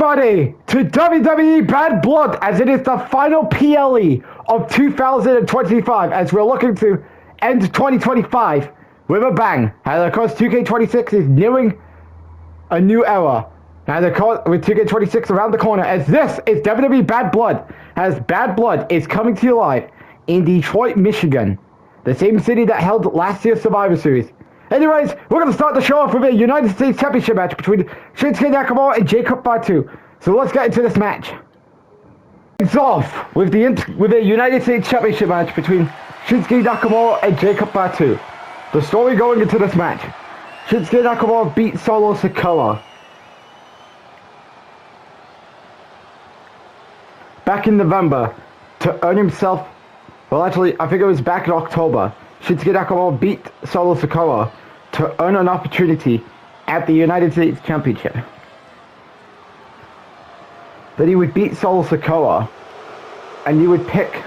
everybody to WWE Bad Blood, as it is the final PLE of 2025, as we're looking to end 2025 with a bang. And of course 2K26 is nearing a new era, and of course with 2K26 around the corner, as this is WWE Bad Blood, as Bad Blood is coming to you live in Detroit, Michigan, the same city that held last year's Survivor Series. Anyways, we're going to start the show off with a United States Championship match between Shinsuke Nakamura and Jacob Fatu. So let's get into this match. It's off with a United States Championship match between Shinsuke Nakamura and Jacob Fatu. The story going into this match: Shinsuke Nakamura beat Solo Sikoa back in November to earn himself, well actually I think it was back in October. Shinsuke Nakamura beat Solo Sikoa to earn an opportunity at the United States Championship. That he would beat Solo Sikoa, and he would pick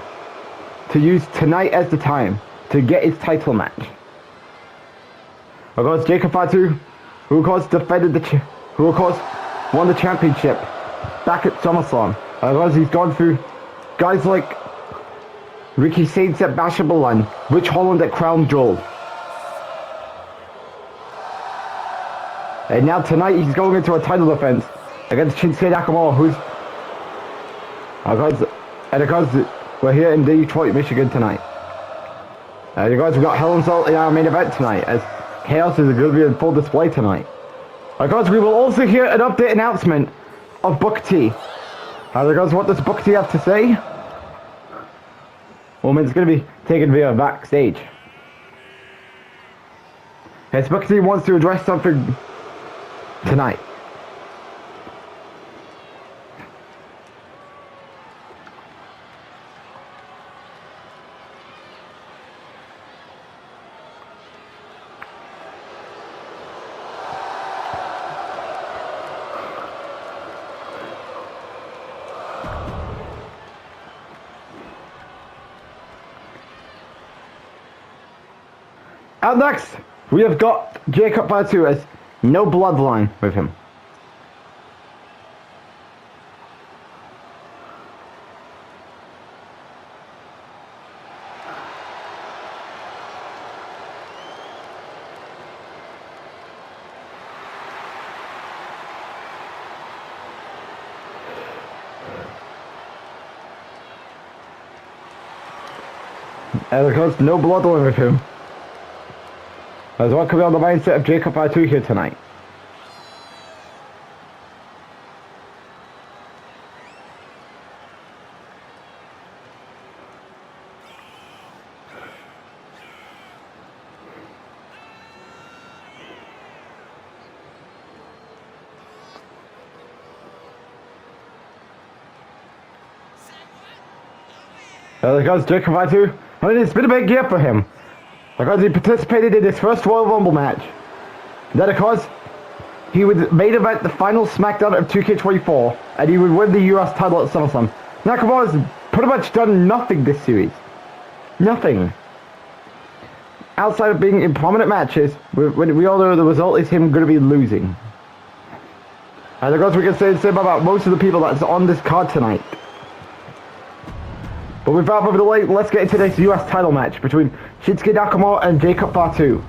to use tonight as the time to get his title match. Of course, Jacob Fatu, who of course won the championship back at SummerSlam. Of course, he's gone through guys like Ricky Saints at Bash at Berlin, Rich Holland at Crown Jewel. And now tonight he's going into a title defense against Shinsuke Nakamura, who's... of course, we're here in Detroit, Michigan tonight. You guys, we got Hell in Cell in our main event tonight, as Chaos is going to be in full display tonight. Of course, we will also hear an update announcement of Booker T. Guys, what does Booker T have to say? Well, it's going to be taken via backstage. As Booker T wants to address something tonight. Out next, we have got Jacob Fatu, as no bloodline with him. And of course, no bloodline with him. As what could be on the mindset of Jacob Fatu here tonight. Because Jacob Fatu, I mean, it's been a big year for him. Because he participated in his first Royal Rumble match. Then of course, he would main event the final SmackDown of 2K24, and he would win the US title at SummerSlam. Nakamura has pretty much done nothing this series. Nothing. Outside of being in prominent matches, when we all know the result is him going to be losing. And of course we can say the same about most of the people that's on this card tonight. But without further delay, let's get into this US title match between Shinsuke Nakamura and Jacob Fatu.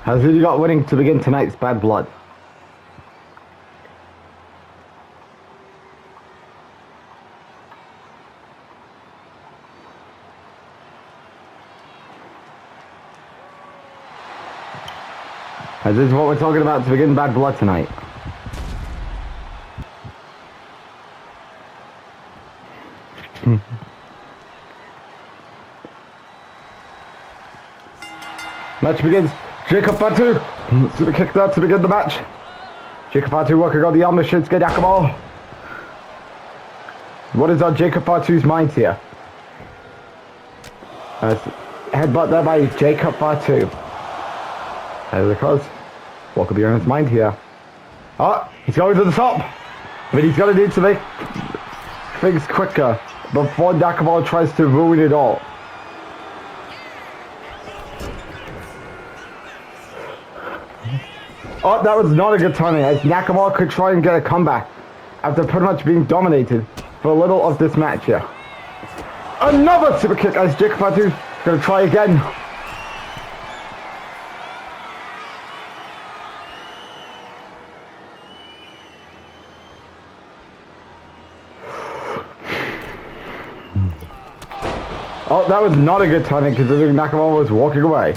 Has really got winning to begin tonight's Bad Blood. As this is what we're talking about to begin Bad Blood tonight. Match begins. Jacob Fatu. Super kick there to begin the match. Jacob Fatu working on the arm of Shinsuke Nakamura. What is on Jacob Fatu's mind here? Headbutt there by Jacob Fatu. Because what could be on his mind here? Oh, he's going to the top. But he's going to need to make things quicker before Nakamura tries to ruin it all. Oh, that was not a good timing, as Nakamura could try and get a comeback after pretty much being dominated for a little of this match here. Another super kick as Jacob Fatu is going to try again. Oh, that was not a good timing considering Nakamura was walking away.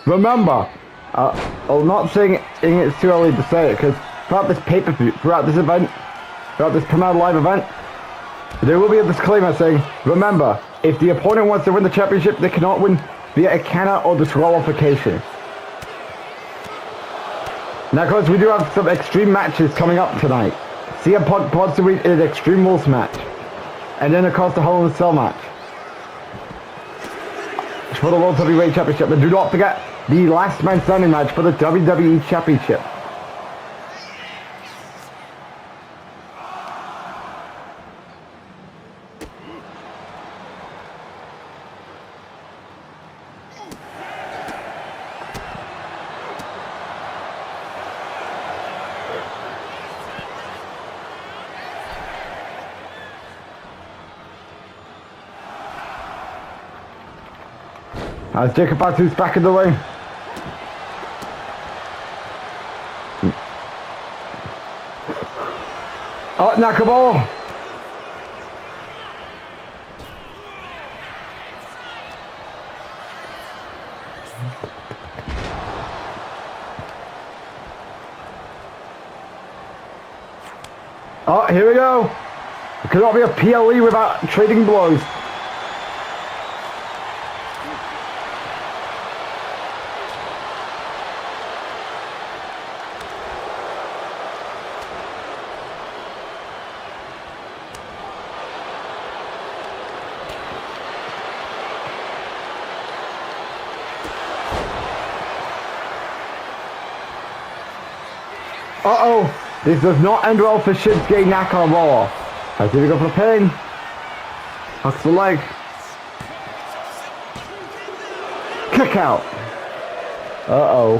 Remember, I'm not saying it's too early to say it, because throughout this pay-per-view, throughout this event, throughout this Premier Live event, there will be a disclaimer saying, remember, if the opponent wants to win the championship, they cannot win via a counter or disqualification. Now, of course, we do have some extreme matches coming up tonight. CM Punk wants to win in an Extreme Rules match. And then, of course, the Hell in a Cell match for the World Heavyweight Championship. And do not forget the last man standing match for the WWE Championship. As Jacob Fatu's back in the ring. Oh, Nakamura. Oh, here we go. It could not be a PLE without trading blows. Uh-oh, this does not end well for Shinsuke Nakamura. As here we go for the pin. Hooks the leg. Kick out. Uh-oh.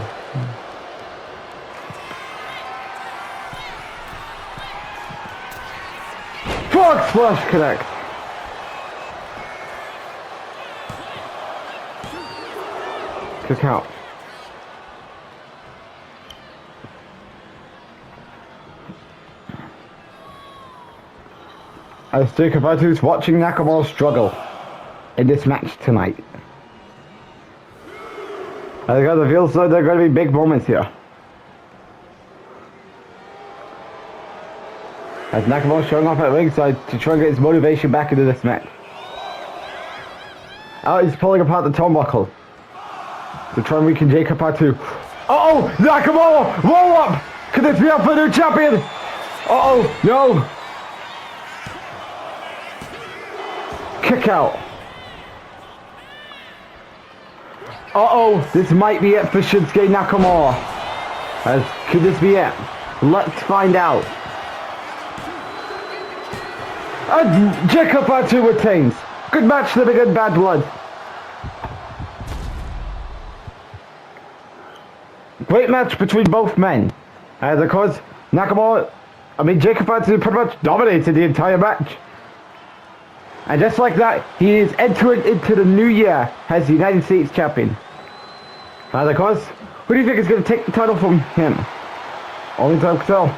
Frog splash connect. Kick out. As Jacob Fatu's watching Nakamura struggle in this match tonight. I got the feel so there are going to be big moments here. As Nakamura showing off at ringside to try and get his motivation back into this match. Oh, he's pulling apart the turnbuckle to try and weaken Jacob Fatu. Uh-oh, Nakamura, roll up! Could this be up for the new champion? Uh-oh, no! Kick out. Uh-oh, this might be it for Shinsuke Nakamura. Could this be it? Let's find out. Jacob Fatu retains. Good match to begin Bad Blood. Great match between both men. Of course, Jacob Fatu pretty much dominated the entire match. And just like that, he is entering into the new year as the United States champion. And of course, who do you think is going to take the title from him? Only time can tell.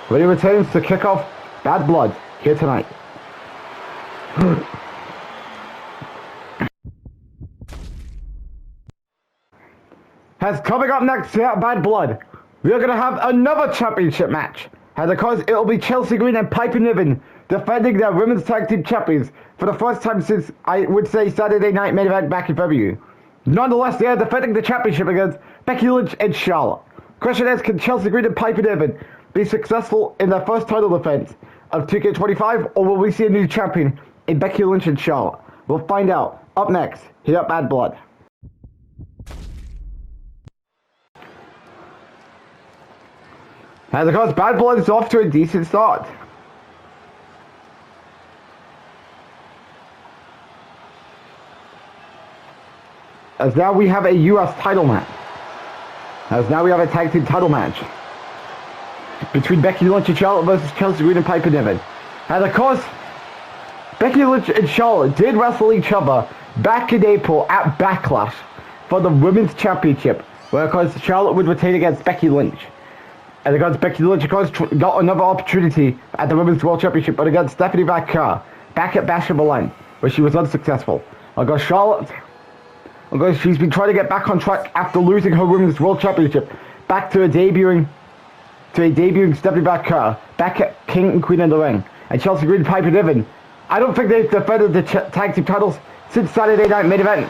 But he retains to kick off Bad Blood here tonight. As coming up next here at Bad Blood, we are going to have another championship match. And of course, it will be Chelsea Green and Piper Niven defending their women's tag team champions for the first time since, I would say, Saturday Night Main Event back in February. Nonetheless, they are defending the championship against Becky Lynch and Charlotte. Question is, can Chelsea Green and Piper Niven be successful in their first title defense of 2K25, or will we see a new champion in Becky Lynch and Charlotte? We'll find out up next here at Bad Blood. And of course, Bad Blood is off to a decent start. As now we have a US title match. As now we have a tag team title match between Becky Lynch and Charlotte versus Chelsea Green and Piper Niven. And of course, Becky Lynch and Charlotte did wrestle each other back in April at Backlash for the Women's Championship, where of course Charlotte would retain against Becky Lynch. And against Becky Lynch, of course, got another opportunity at the Women's World Championship, but against Stephanie McMahon back at Bash of Berlin, where she was unsuccessful. Against Charlotte, because she's been trying to get back on track after losing her Women's World Championship, back to a debuting Stephanie McMahon back at King and Queen in the Ring. And Chelsea Green and Piper Niven, I don't think they've defended the tag team titles since Saturday Night Main Event.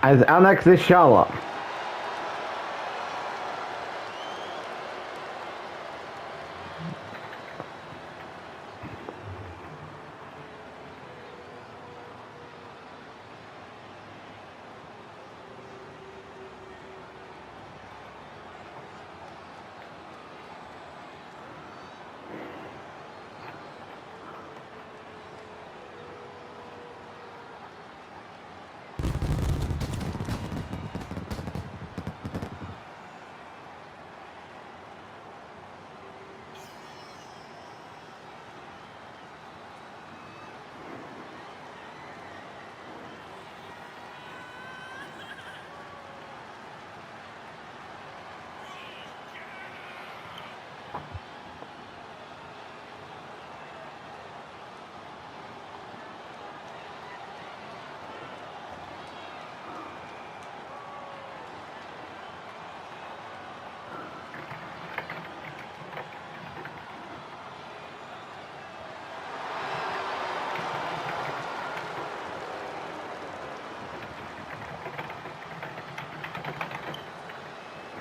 As our next is Charlotte.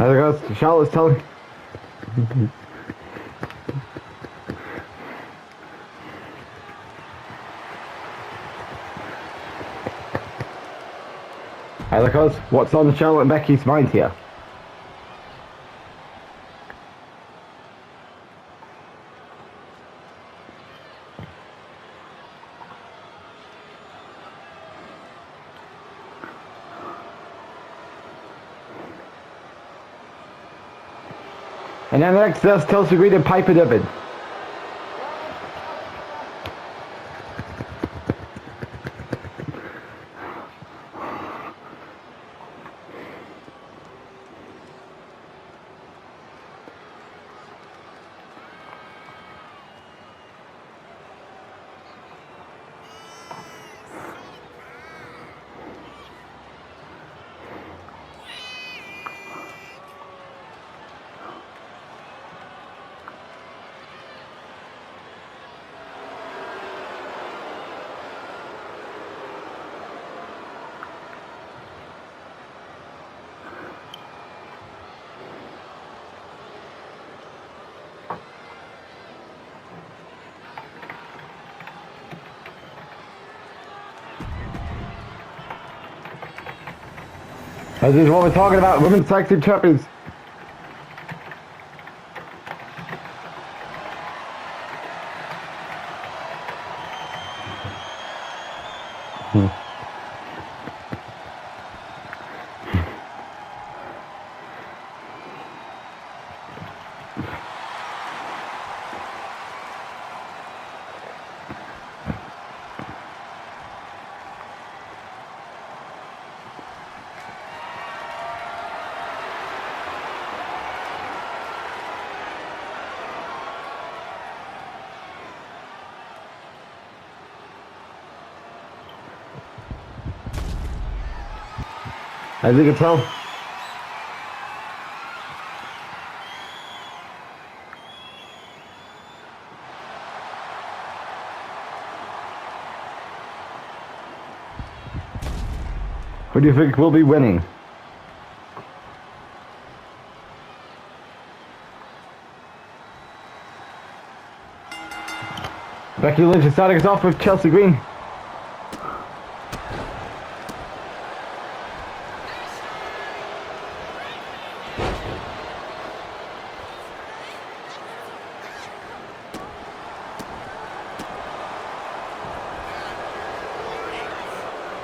There goes Charlotte's telling. Hey, look us, what's on Charlotte and Becky's mind here? And then next there's Chelsea Green and Piper Niven. This is what we're talking about, women's tag team champions. As you can tell. Who do you think will be winning? Becky Lynch is starting us off with Chelsea Green.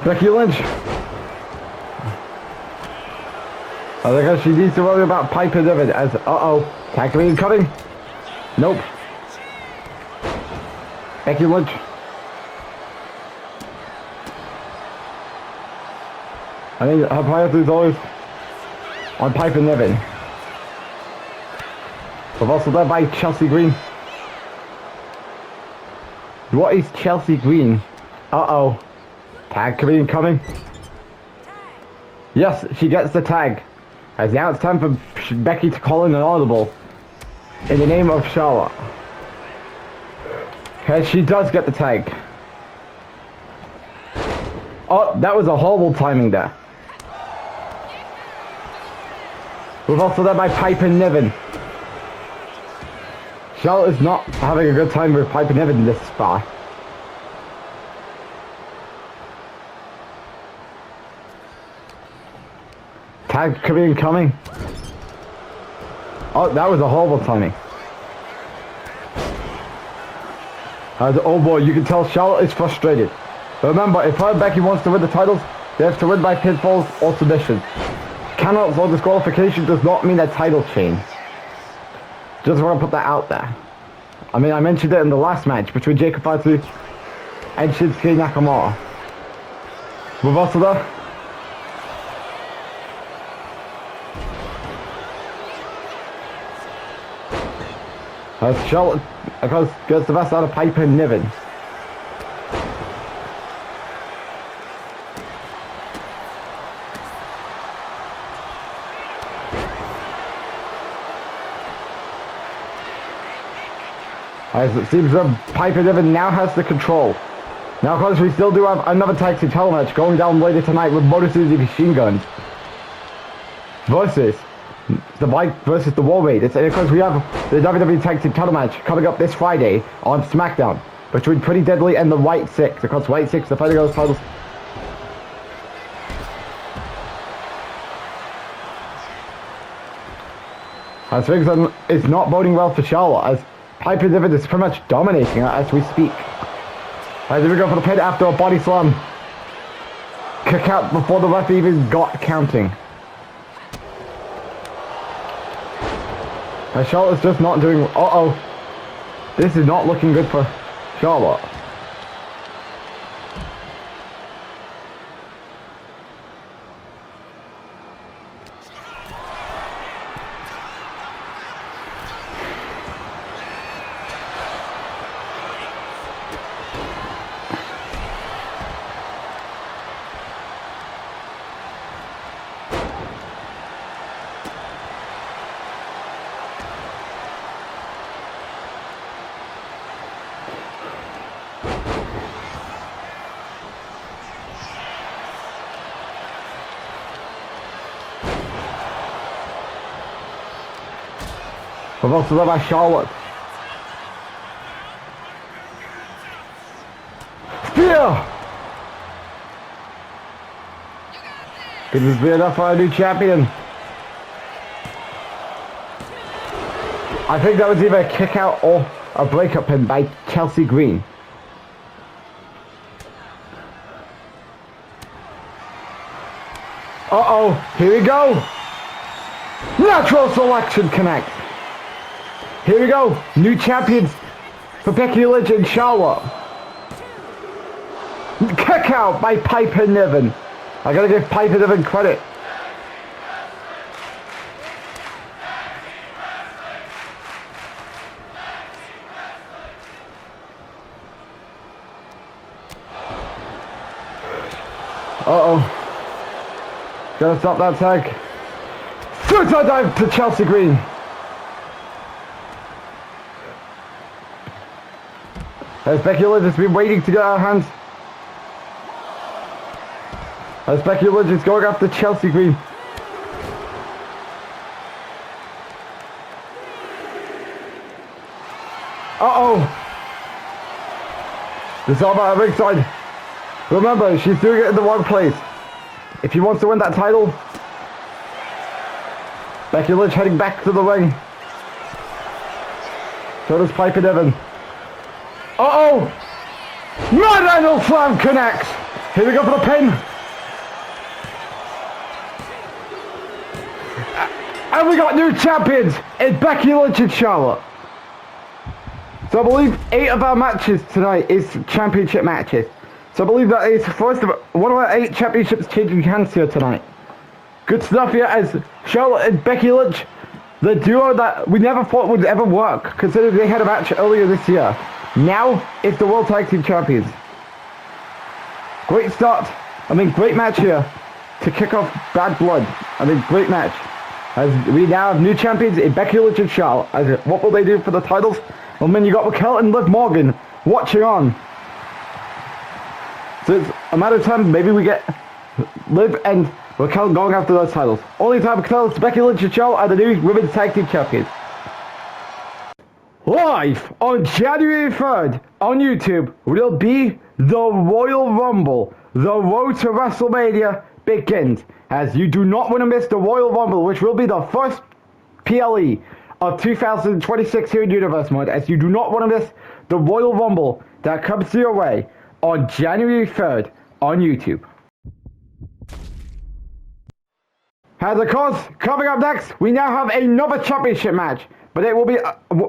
Becky Lynch. I think she needs to worry about Piper Niven as tag team coming. Nope. Becky Lynch. I think her priority is always on Piper Niven. But also led by Chelsea Green. What is Chelsea Green? Tag coming incoming. Yes, she gets the tag. As now it's time for Becky to call in an audible in the name of Charlotte. As she does get the tag. Oh, that was a horrible timing there. We've also led by Piper Niven. Charlotte is not having a good time with Piper Niven this far. Tag coming. Oh, that was a horrible timing. Oh boy, you can tell Charlotte is frustrated. But remember, if her and Becky wants to win the titles, they have to win by pinfalls or submissions. Countouts or disqualification does not mean a title change. Just want to put that out there. I mean, I mentioned it in the last match between Jacob Fatu and Shinsuke Nakamura. We've also there. As Charlotte, of course, gets the best out of Piper Niven. As it seems that Piper Niven now has the control. Now, of course, we still do have another tag team title match going down later tonight with Motor City Machine Guns versus the Bike versus the War Raiders. And of course, we have the WWE Tag Team title match coming up this Friday on SmackDown between Pretty Deadly and the White Six. Of course, White Six, the fighting those titles. As things is not boding well for Charlotte, as Piper Niven is pretty much dominating her as we speak. As we go for the pin after a body slam. Kick out before the ref even got counting. And Charlotte's just not doing... This is not looking good for Charlotte. We've also led by Charlotte. Spear! Could this be enough for a new champion? I think that was either a kick out or a breakup pin by Chelsea Green. Here we go! Natural selection connect! Here we go, new champions for Becky Lynch and Charlotte. Kick out by Piper Niven. I gotta give Piper Niven credit. Gotta stop that tag. Suicide dive to Chelsea Green. As Becky Lynch has been waiting to get her hands. As Becky Lynch is going after Chelsea Green. Uh-oh. This is all about her ringside. Remember, she's doing it in the wrong place. If she wants to win that title, Becky Lynch heading back to the ring. So does Piper Niven. Uh-oh! Mad Angle Slam connects! Here we go for the pin. And we got new champions in Becky Lynch and Charlotte. So I believe 8 of our matches tonight is championship matches. So I believe that is first of one of our 8 championships changing hands here tonight. Good stuff here as Charlotte and Becky Lynch, the duo that we never thought would ever work, considering they had a match earlier this year. Now it's the World Tag Team Champions. Great start. Great match here to kick off Bad Blood. Great match. As we now have new champions in Becky Lynch and Charlotte. As what will they do for the titles? You got Raquel and Liv Morgan watching on. So it's a matter of time, maybe we get Liv and Raquel going after those titles. Only time Raquel is Becky Lynch and Charlotte are the new Women's Tag Team Champions. Live on January 3rd on YouTube will be the Royal Rumble. The road to WrestleMania begins. As you do not want to miss the Royal Rumble, which will be the first PLE of 2026 here in Universe Mode. As you do not want to miss the Royal Rumble that comes your way on January 3rd on YouTube. As of course, coming up next, we now have another championship match. But it will be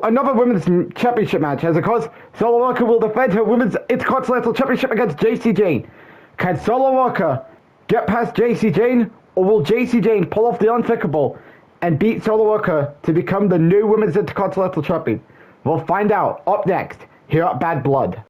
another women's championship match. As of course, Solo Walker will defend her women's Intercontinental Championship against JC Jane. Can Solo Walker get past JC Jane, or will JC Jane pull off the unthinkable and beat Solo Walker to become the new women's Intercontinental Champion? We'll find out up next here at Bad Blood.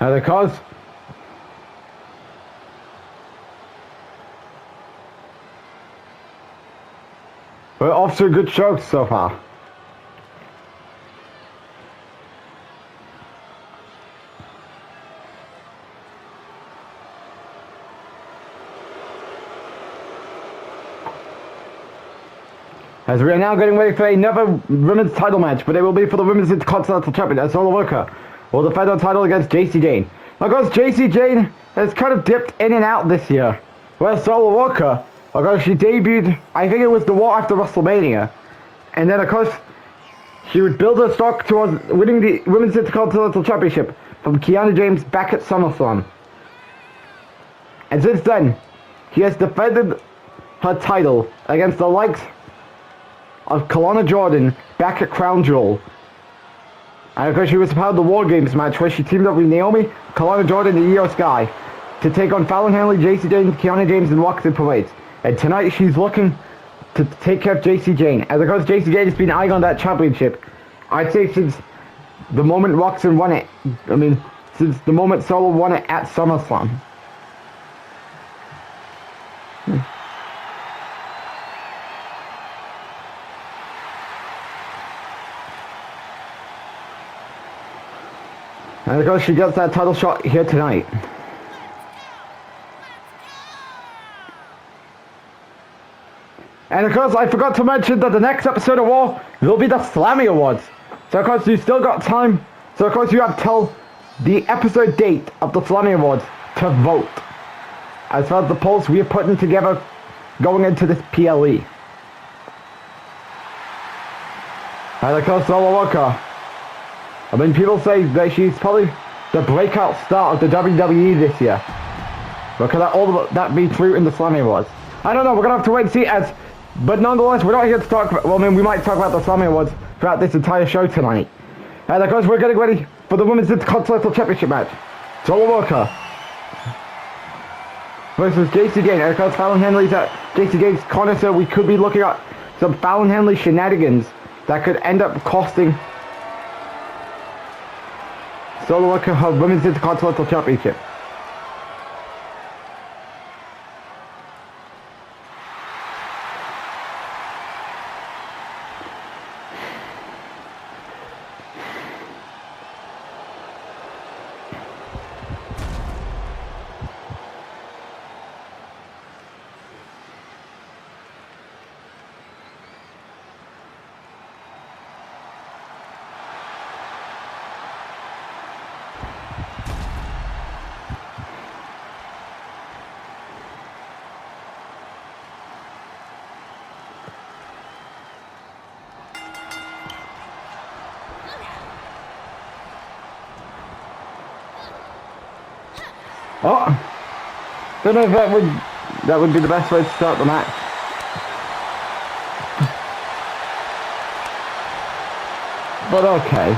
And of course, we're off to a good show so far. As we are now getting ready for another women's title match, but it will be for the women's Intercontinental Champion as Solo Walker will defend her title against JC Jane. Of course, JC Jane has kind of dipped in and out this year. Whereas Solo Walker, of course, she debuted, I think it was the War after WrestleMania. And then, of course, she would build her stock towards winning the Women's Intercontinental Championship from Kiana James back at SummerSlam. And since then, she has defended her title against the likes of Kelowna Jordan back at Crown Jewel. And of course, she was part of the War Games match where she teamed up with Naomi, Kelowna Jordan, and Io Sky to take on Fallon Henley, JC Jane, Kiana James, and Roxanne Perez. And tonight, she's looking to take care of JC Jane. And of course, JC Jane has been eyeing on that championship, I'd say, since the moment Roxanne won it. Since the moment Solo won it at SummerSlam. And of course, she gets that title shot here tonight. And of course, I forgot to mention that the next episode of Raw will be the Slammy Awards. So of course, you still got time. So of course, you have till the episode date of the Slammy Awards to vote. As far as the polls we are putting together going into this PLE. And of course, Solo Walker. People say that she's probably the breakout star of the WWE this year. But could that be true in the Slammy Awards? I don't know, we're going to have to wait and see but nonetheless, we're not here to talk about, we might talk about the Slammy Awards throughout this entire show tonight. And of course, we're getting ready for the Women's Intercontinental Championship match. Solo Walker versus JC Jane. And of course, Fallon Henley's at JC Jane's corner, so we could be looking at some Fallon Henley shenanigans that could end up costing Solo Worker her Women's Intercontinental Championship. Oh, don't know if that would be the best way to start the match. But okay.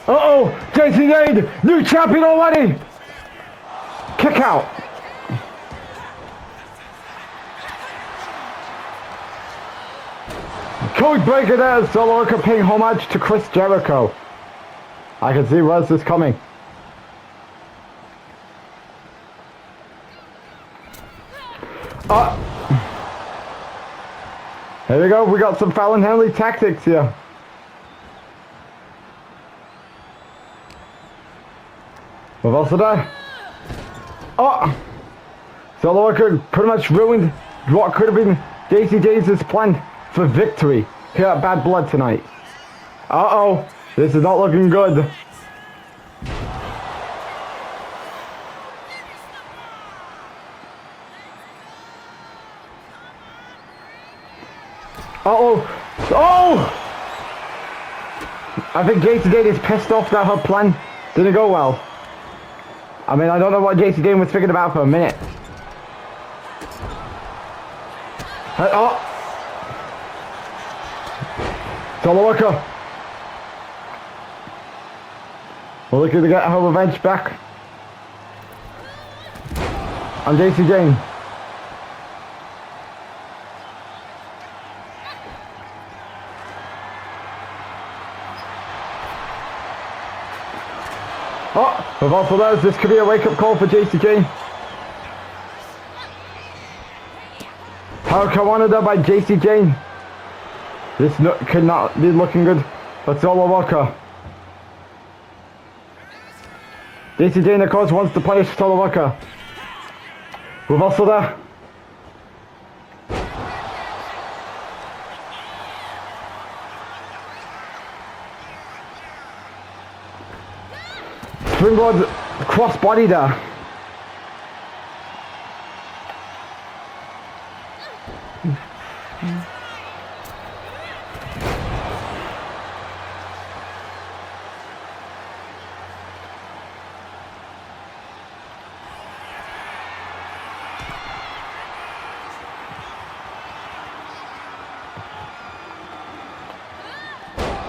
Uh-oh! JC Jane! New champion already! Kick out! Code breaker there! Solo Worker paying homage to Chris Jericho. I can see where's this coming. Here we go, we got some Fallon Henley tactics here. We've also done. Oh! Solo Worker pretty much ruined what could have been JC Jane's plan for victory here at Bad Blood tonight. Uh-oh, this is not looking good. Uh-oh! Oh! I think JC Jane is pissed off that her plan didn't go well. I mean, I don't know what JC Jane was thinking about for a minute. Oh! Solo Worker. We're looking to get her revenge back on JC Jane. Oh, we've also noticed this could be a wake-up call for JC Jane. Power Wanted there by JC Jane. This could not be looking good for Solo Worker. JC Jane, of course, wants to punish Solo Worker. We've also there. Springboard crossbody there.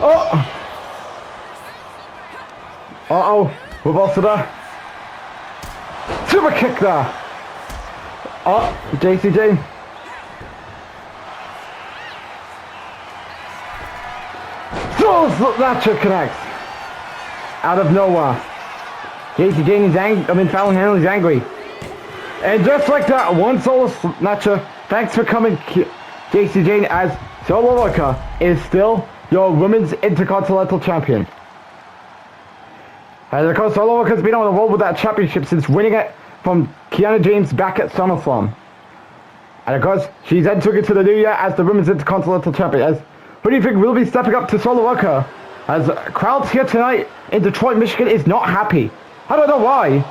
Oh! Uh-oh. We've also there. Super kick there. Oh, JC Jane. Snatcher connects. Out of nowhere. JC Jane is angry. I mean, Fallon Henley's angry. And just like that, one solo snatcher. Thanks for coming, JC Jane, as Solo Worker is still your Women's Intercontinental Champion. And of course, Solo Worker's been on the roll with that championship since winning it from Kiana James back at SummerSlam. And of course, she's entering into the new year as the Women's Intercontinental Champion. As who do you think will be stepping up to solo worker? As crowds here tonight in Detroit, Michigan is not happy. I don't know why.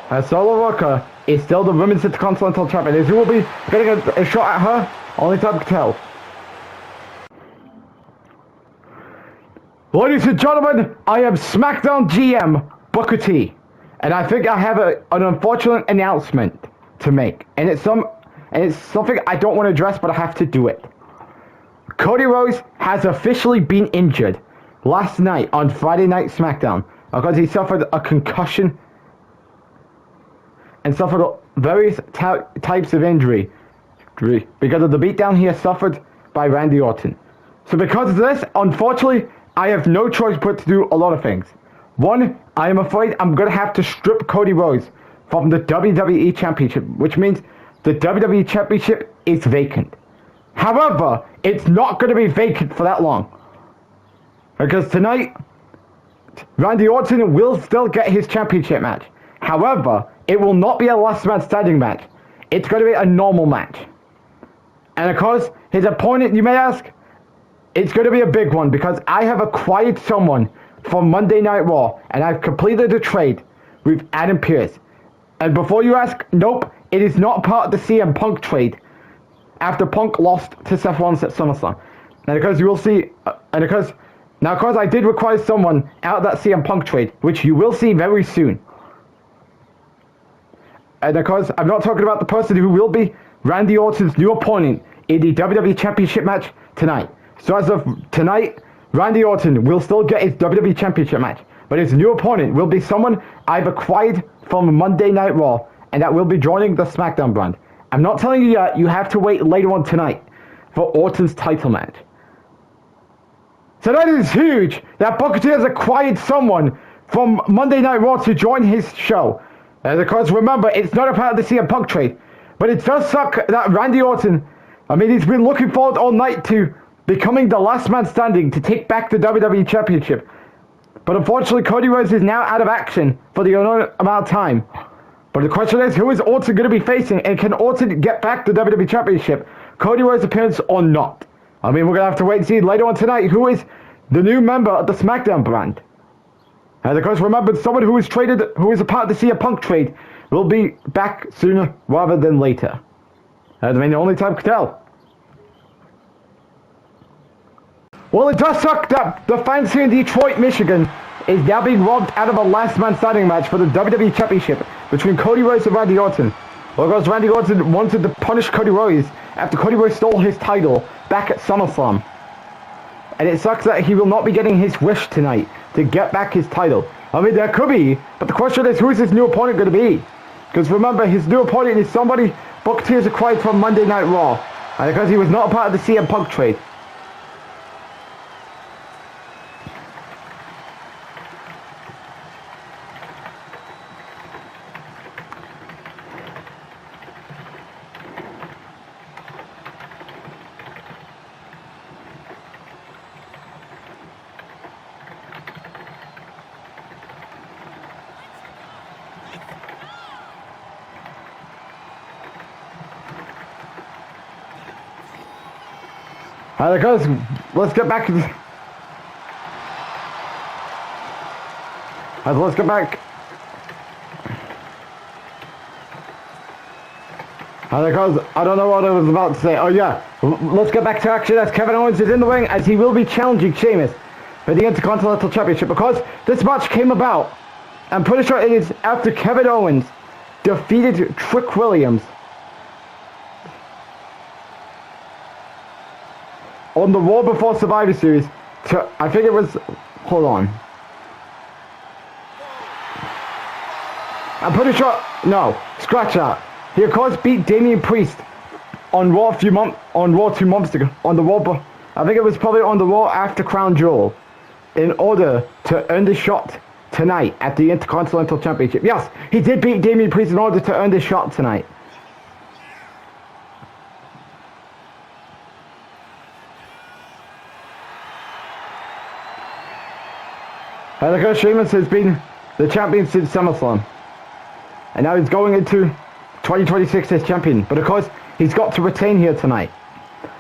As Solo Worker is still the Women's Intercontinental Champion. As you will be getting a shot at her, only time to tell. Ladies and gentlemen, I am SmackDown GM Booker T, and I think I have an unfortunate announcement to make, and it's something I don't want to address, but I have to do it. Cody Rhodes has officially been injured last night on Friday Night SmackDown because he suffered a concussion and suffered various types of injury because of the beatdown he has suffered by Randy Orton. So because of this, unfortunately, I have no choice but to do a lot of things. One, I am afraid I'm going to have to strip Cody Rhodes from the WWE Championship, which means the WWE Championship is vacant. However, it's not going to be vacant for that long. Because tonight, Randy Orton will still get his championship match. However, it will not be a last man standing match. It's going to be a normal match. And of course, his opponent, you may ask, it's going to be a big one because I have acquired someone from Monday Night Raw and I've completed a trade with Adam Pearce. And before you ask, nope, it is not part of the CM Punk trade after Punk lost to Seth Rollins at SummerSlam. And because you will see, and because I did require someone out of that CM Punk trade, which you will see very soon. And of course, I'm not talking about the person who will be Randy Orton's new opponent in the WWE Championship match tonight. So as of tonight, Randy Orton will still get his WWE Championship match. But his new opponent will be someone I've acquired from Monday Night Raw, and that will be joining the SmackDown brand. I'm not telling you yet, you have to wait later on tonight for Orton's title match. So that is huge that Booker T has acquired someone from Monday Night Raw to join his show. And of course, remember, it's not a part of the CM Punk trade. But it does suck that Randy Orton, he's been looking forward all night to becoming the last man standing to take back the WWE Championship. But unfortunately, Cody Rhodes is now out of action for the unknown amount of time. But the question is, who is Orton going to be facing? And can Orton get back the WWE Championship? Cody Rhodes' appearance or not? We're going to have to wait and see later on tonight who is the new member of the SmackDown brand. And of course, remember, someone who is a part of the CM Punk trade will be back sooner rather than later. The only time to tell. Well, it does suck that the fans here in Detroit, Michigan is now being robbed out of a last man standing match for the WWE Championship between Cody Rhodes and Randy Orton. Well, of course, Randy Orton wanted to punish Cody Rhodes after Cody Rhodes stole his title back at SummerSlam. And it sucks that he will not be getting his wish tonight to get back his title. There could be, but the question is, who is his new opponent going to be? Because remember, his new opponent is somebody Booker T has acquired from Monday Night Raw. And because he was not a part of the CM Punk trade. Alright guys, let's get back. Let's get back. Alright guys, I don't know what I was about to say. Oh yeah, let's get back to action as Kevin Owens is in the ring as he will be challenging Sheamus for the Intercontinental Championship because this match came about. I'm pretty sure it is after Kevin Owens defeated Trick Williams on the Raw before Survivor Series to, I think it was, hold on. I'm pretty sure, no, scratch that. He of course beat Damian Priest on Raw 2 months ago, on the Raw, I think it was probably on the Raw after Crown Jewel, in order to earn the shot tonight at the Intercontinental Championship. Yes, he did beat Damian Priest in order to earn the shot tonight. And of course, Sheamus has been the champion since SummerSlam. And now he's going into 2026 as champion. But of course, He's got to retain here tonight.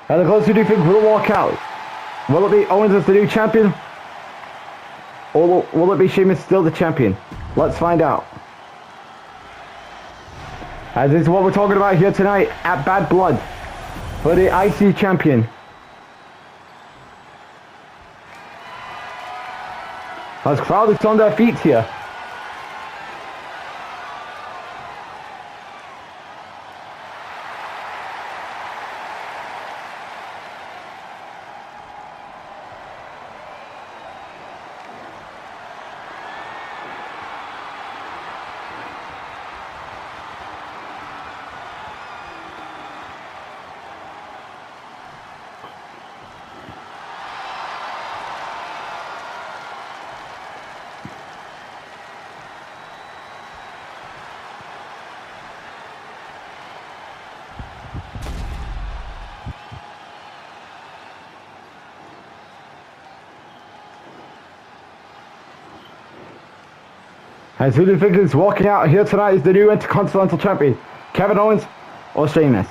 And of course, who do you think will walk out? Will it be Owens as the new champion? Or will it be Sheamus still the champion? Let's find out. As this is what we're talking about here tonight at Bad Blood for the IC champion. As crowd is on their feet here. And who do you think is walking out here tonight is the new Intercontinental Champion? Kevin Owens or Sheamus?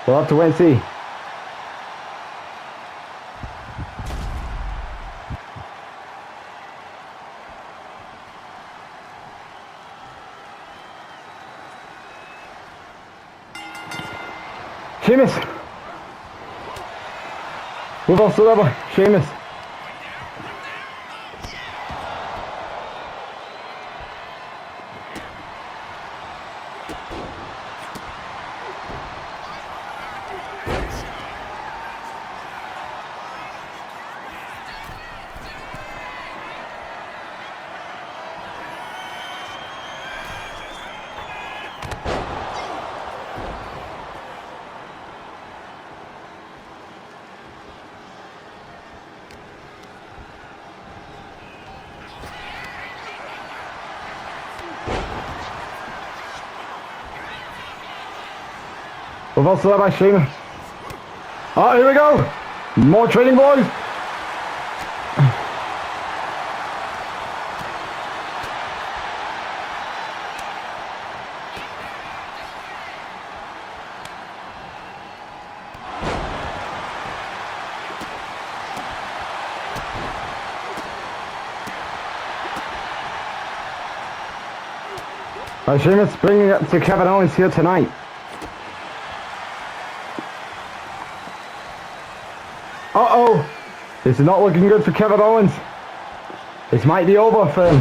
We'll have to wait and see. Sheamus. We've also got Sheamus. We've also led by Sheamus. Oh, here we go. More training, boys. Sheamus bringing it to Kevin Owens here tonight. Uh-oh. This is not looking good for Kevin Owens. This might be over for him.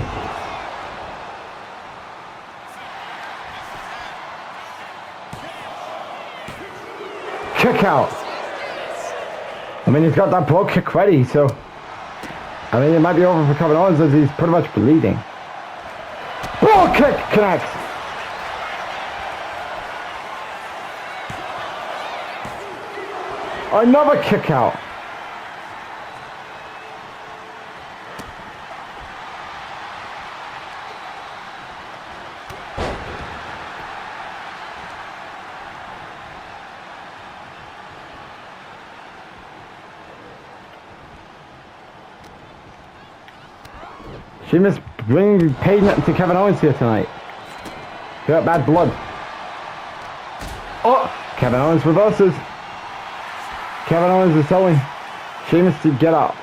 Kick out. I mean, he's got that brogue kick ready, so... I mean, it might be over for Kevin Owens as he's pretty much bleeding. Brogue kick connects. Another kick out. Sheamus bringing pain to Kevin Owens here tonight. Got Bad Blood. Oh! Kevin Owens reverses. Kevin Owens is telling Sheamus to get up.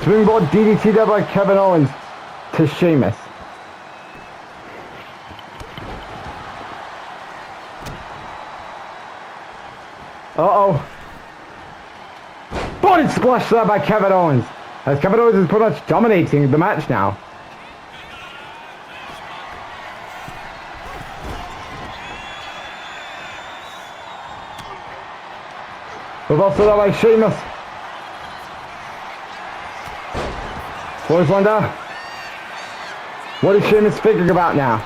Springboard DDT there by Kevin Owens to Sheamus. Uh-oh. Body splash there by Kevin Owens. As Kevin Owens is pretty much dominating the match now. We've also got like Sheamus. Boys wonder, what is Sheamus figuring about now?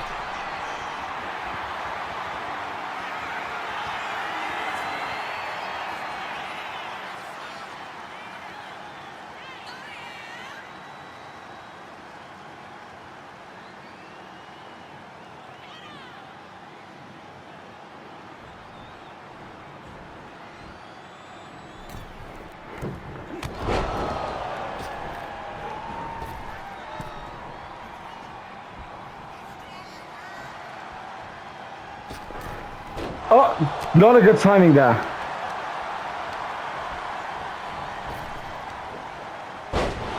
Oh, not a good timing there.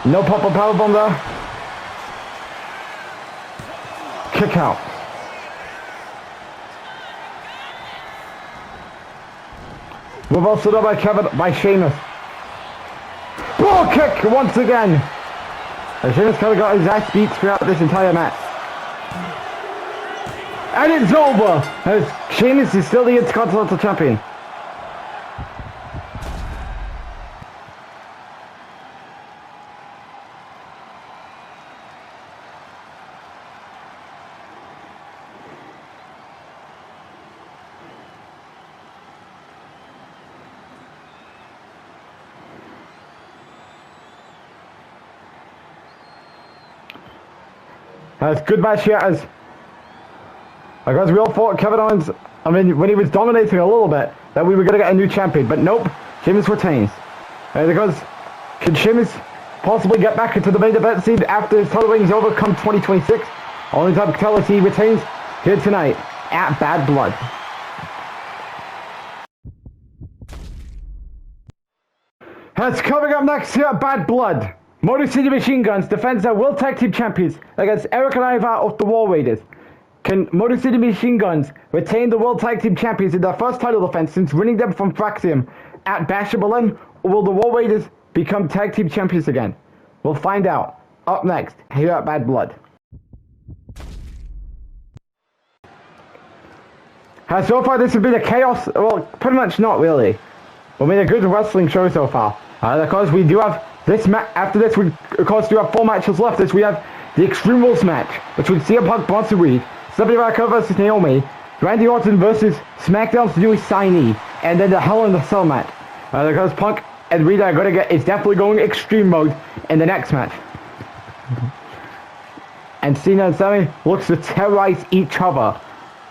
No pop-up powerbomb there. Kick out. Reversal by Kevin, by Sheamus. Ball kick once again. And Sheamus kind of got his ass beat throughout this entire match. And it's over. As Sheamus is still the Intercontinental Champion. That's a good match here as we all thought Kevin Owens, I mean, when he was dominating a little bit, that we were going to get a new champion. But nope, Sheamus retains. Because can Sheamus possibly get back into the main event scene after his title reign is over come 2026? Only time to tell us he retains here tonight at Bad Blood. That's coming up next here at Bad Blood. Motor City Machine Guns defends their World Tag Team Champions against Eric and Ivar of the War Raiders. Can Motor City Machine Guns retain the World Tag Team Champions in their first title defense since winning them from Fraxium at Bash of Berlin, or will the War Raiders become Tag Team Champions again? We'll find out up next here at Bad Blood. So far this has been a chaos, well, pretty much not really. We've made a good wrestling show so far. Of course, we do have this match. After this, we of course do have 4 matches left. This we have the Extreme Rules match between CM Punk, Bronson Reed, Stephanie Ryker versus Naomi, Randy Orton versus SmackDown's newest signee, and then the Hell in the Cell match. Because Punk and Reed are going to is definitely going extreme mode in the next match. And Cena and Sammy looks to terrorize each other.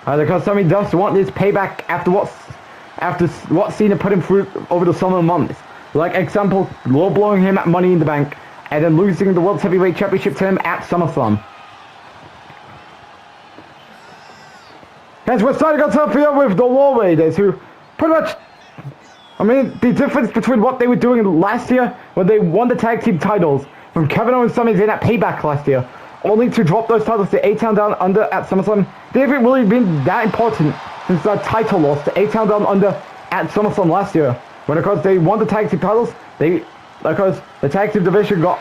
Because Sammy does want this payback after what Cena put him through over the summer months. Like example, low blowing him at Money in the Bank, and then losing the World Heavyweight Championship to him at SummerSlam. Guys, we're starting off here with the War Raiders, who pretty much, I mean, the difference between what they were doing last year when they won the tag team titles from Kevin Owens and Sami Zayn at Payback last year, only to drop those titles to A-Town Down Under at SummerSlam. They haven't really been that important since their title loss to A-Town Down Under at SummerSlam last year. When of course they won the tag team titles, because the tag team division got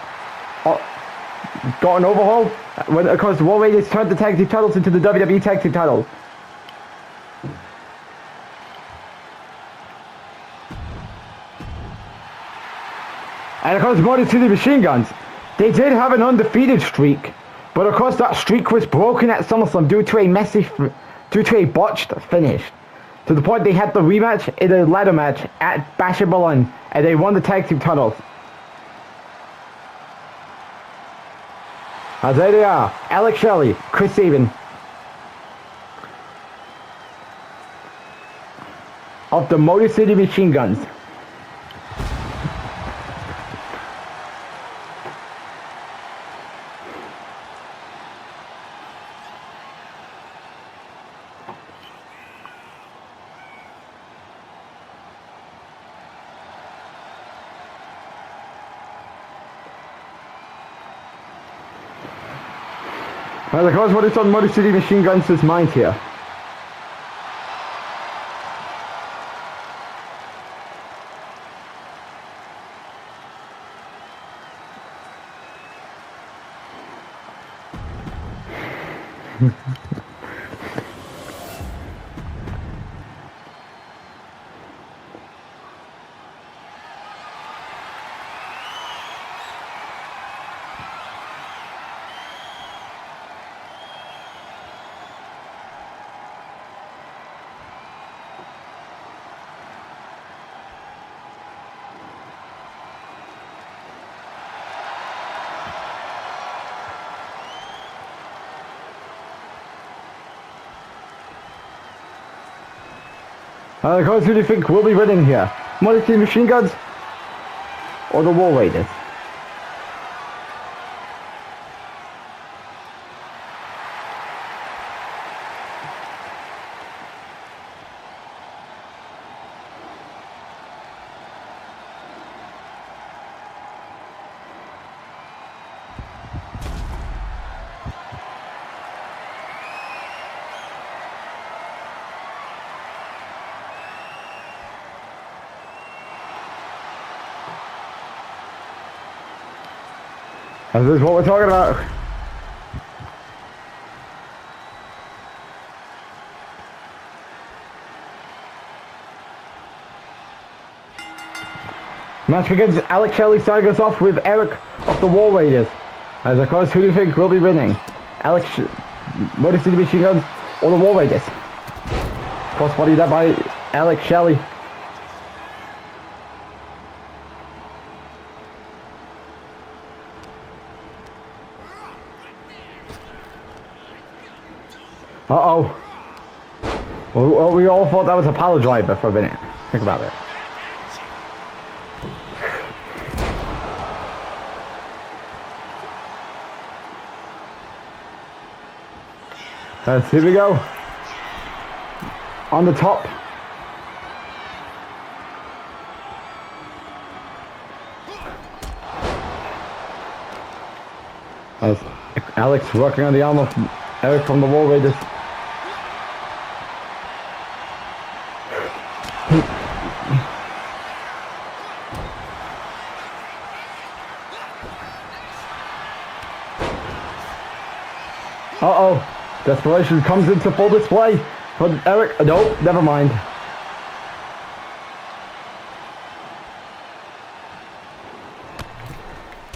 an overhaul. When of course the War Raiders turned the tag team titles into the WWE tag team titles. And of course Motor City Machine Guns, they did have an undefeated streak, but of course that streak was broken at SummerSlam due to a botched finish. To the point they had the rematch in a ladder match at Bash of Berlin, and they won the tag team titles. There they are, Alex Shelley, Chris Sabin, of the Motor City Machine Guns. Well, of course, what is on Motor City Machine Guns' mind here? Of course, who do you think will be winning here? Motor City Machine Guns or the War Raiders? This is what we're talking about. Match begins. Alex Shelley starting us off with Eric of the War Raiders. As of course, who do you think will be winning? Alex, Motor City Machine Guns, or the War Raiders? Of course, bodied up by Alex Shelley. Uh-oh. Well, we all thought that was a power driver for a minute. Think about it. Here we go. On the top. As Alex working on the arm of Eric from the War Raiders. Uh-oh. Desperation comes into full display for Eric. No, never mind.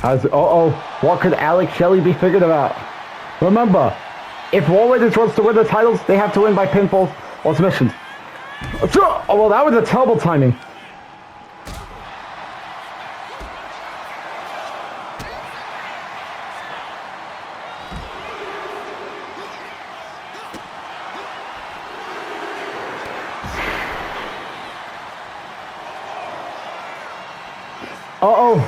Uh-oh. What could Alex Shelley be thinking about? Remember, if War Raiders wants to win the titles, they have to win by pinfalls or submissions. Oh, well, that was a terrible timing. Uh-oh.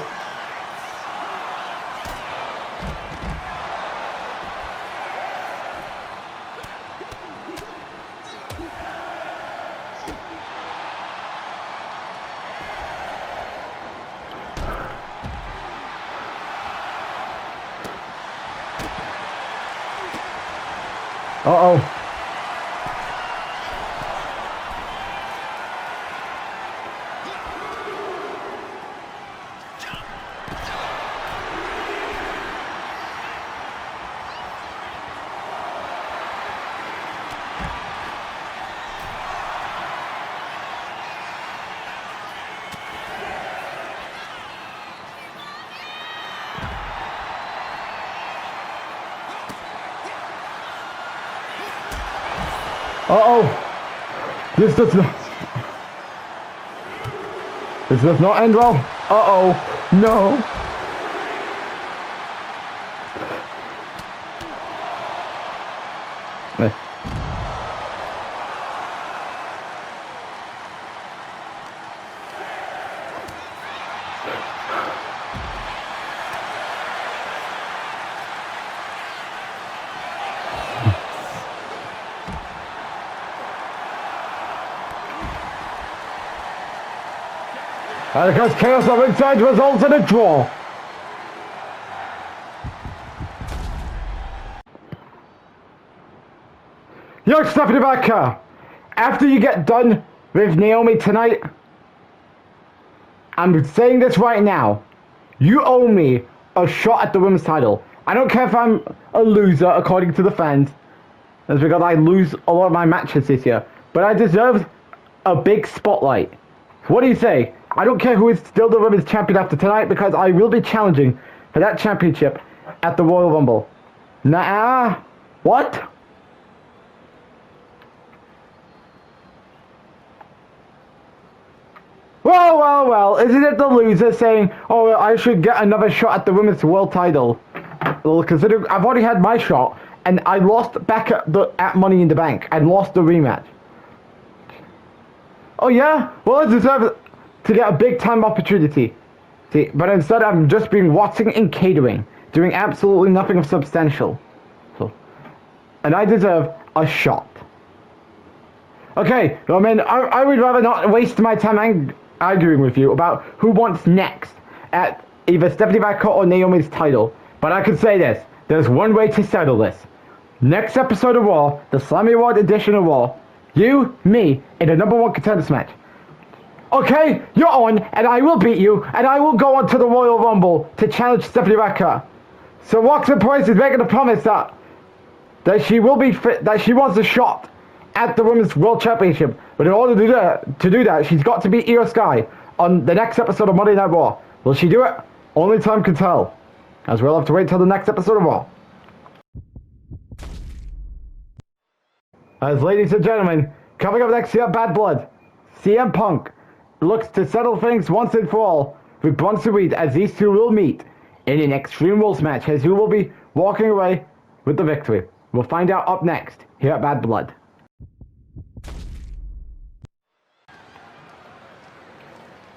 Uh-oh. Uh-oh. This does not end well. Uh-oh. No. And because chaos of inside results in a draw. Yo, Stephanie Baker, after you get done with Naomi tonight, I'm saying this right now, you owe me a shot at the women's title. I don't care if I'm a loser according to the fans, that's because I lose a lot of my matches this year, but I deserve a big spotlight. What do you say? I don't care who is still the women's champion after tonight, because I will be challenging for that championship at the Royal Rumble. Nah, what? Well, isn't it the loser saying, oh, I should get another shot at the women's world title? Well, considering I've already had my shot, and I lost back at Money in the Bank. I lost the rematch. Oh yeah? Well, I deserve to get a big time opportunity. See, but instead I'm just been watching and catering, doing absolutely nothing of substantial. So, and I deserve a shot. Okay, I mean, I would rather not waste my time arguing with you about who wants next at either Stephanie Baker or Naomi's title. But I can say this, there's one way to settle this. Next episode of Raw, the Slammy Award edition of Raw, you, me, in a #1 contenders match. Okay, you're on, and I will beat you, and I will go on to the Royal Rumble to challenge Stephanie Baker. So Roxanne Perez is making a promise that she will be fit, that she wants a shot at the Women's World Championship. But in order to do that, she's got to beat Io Sky on the next episode of Monday Night Raw. Will she do it? Only time can tell, as we'll have to wait till the next episode of Raw. As ladies and gentlemen, coming up next here, Bad Blood, CM Punk looks to settle things once and for all with Bronson Reed, as these two will meet in an Extreme Rules match, as who will be walking away with the victory. We'll find out up next here at Bad Blood.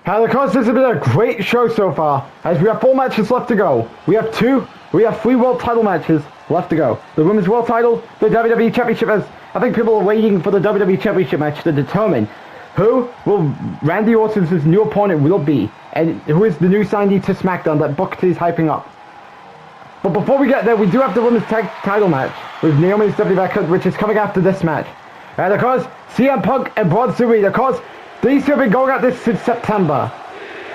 And of course, this has been a great show so far, as we have 4 matches left to go. We have 3 world title matches left to go. The Women's World Title, the WWE Championship, as I think people are waiting for the WWE Championship match to determine who will Randy Orton's new opponent will be, and who is the new signee to SmackDown that Booker T is hyping up. But before we get there, we do have the Women's Tag Title match with Naomi's W Becca, which is coming after this match. And of course, CM Punk and Bronson Reed, of course, these two have been going at this since September.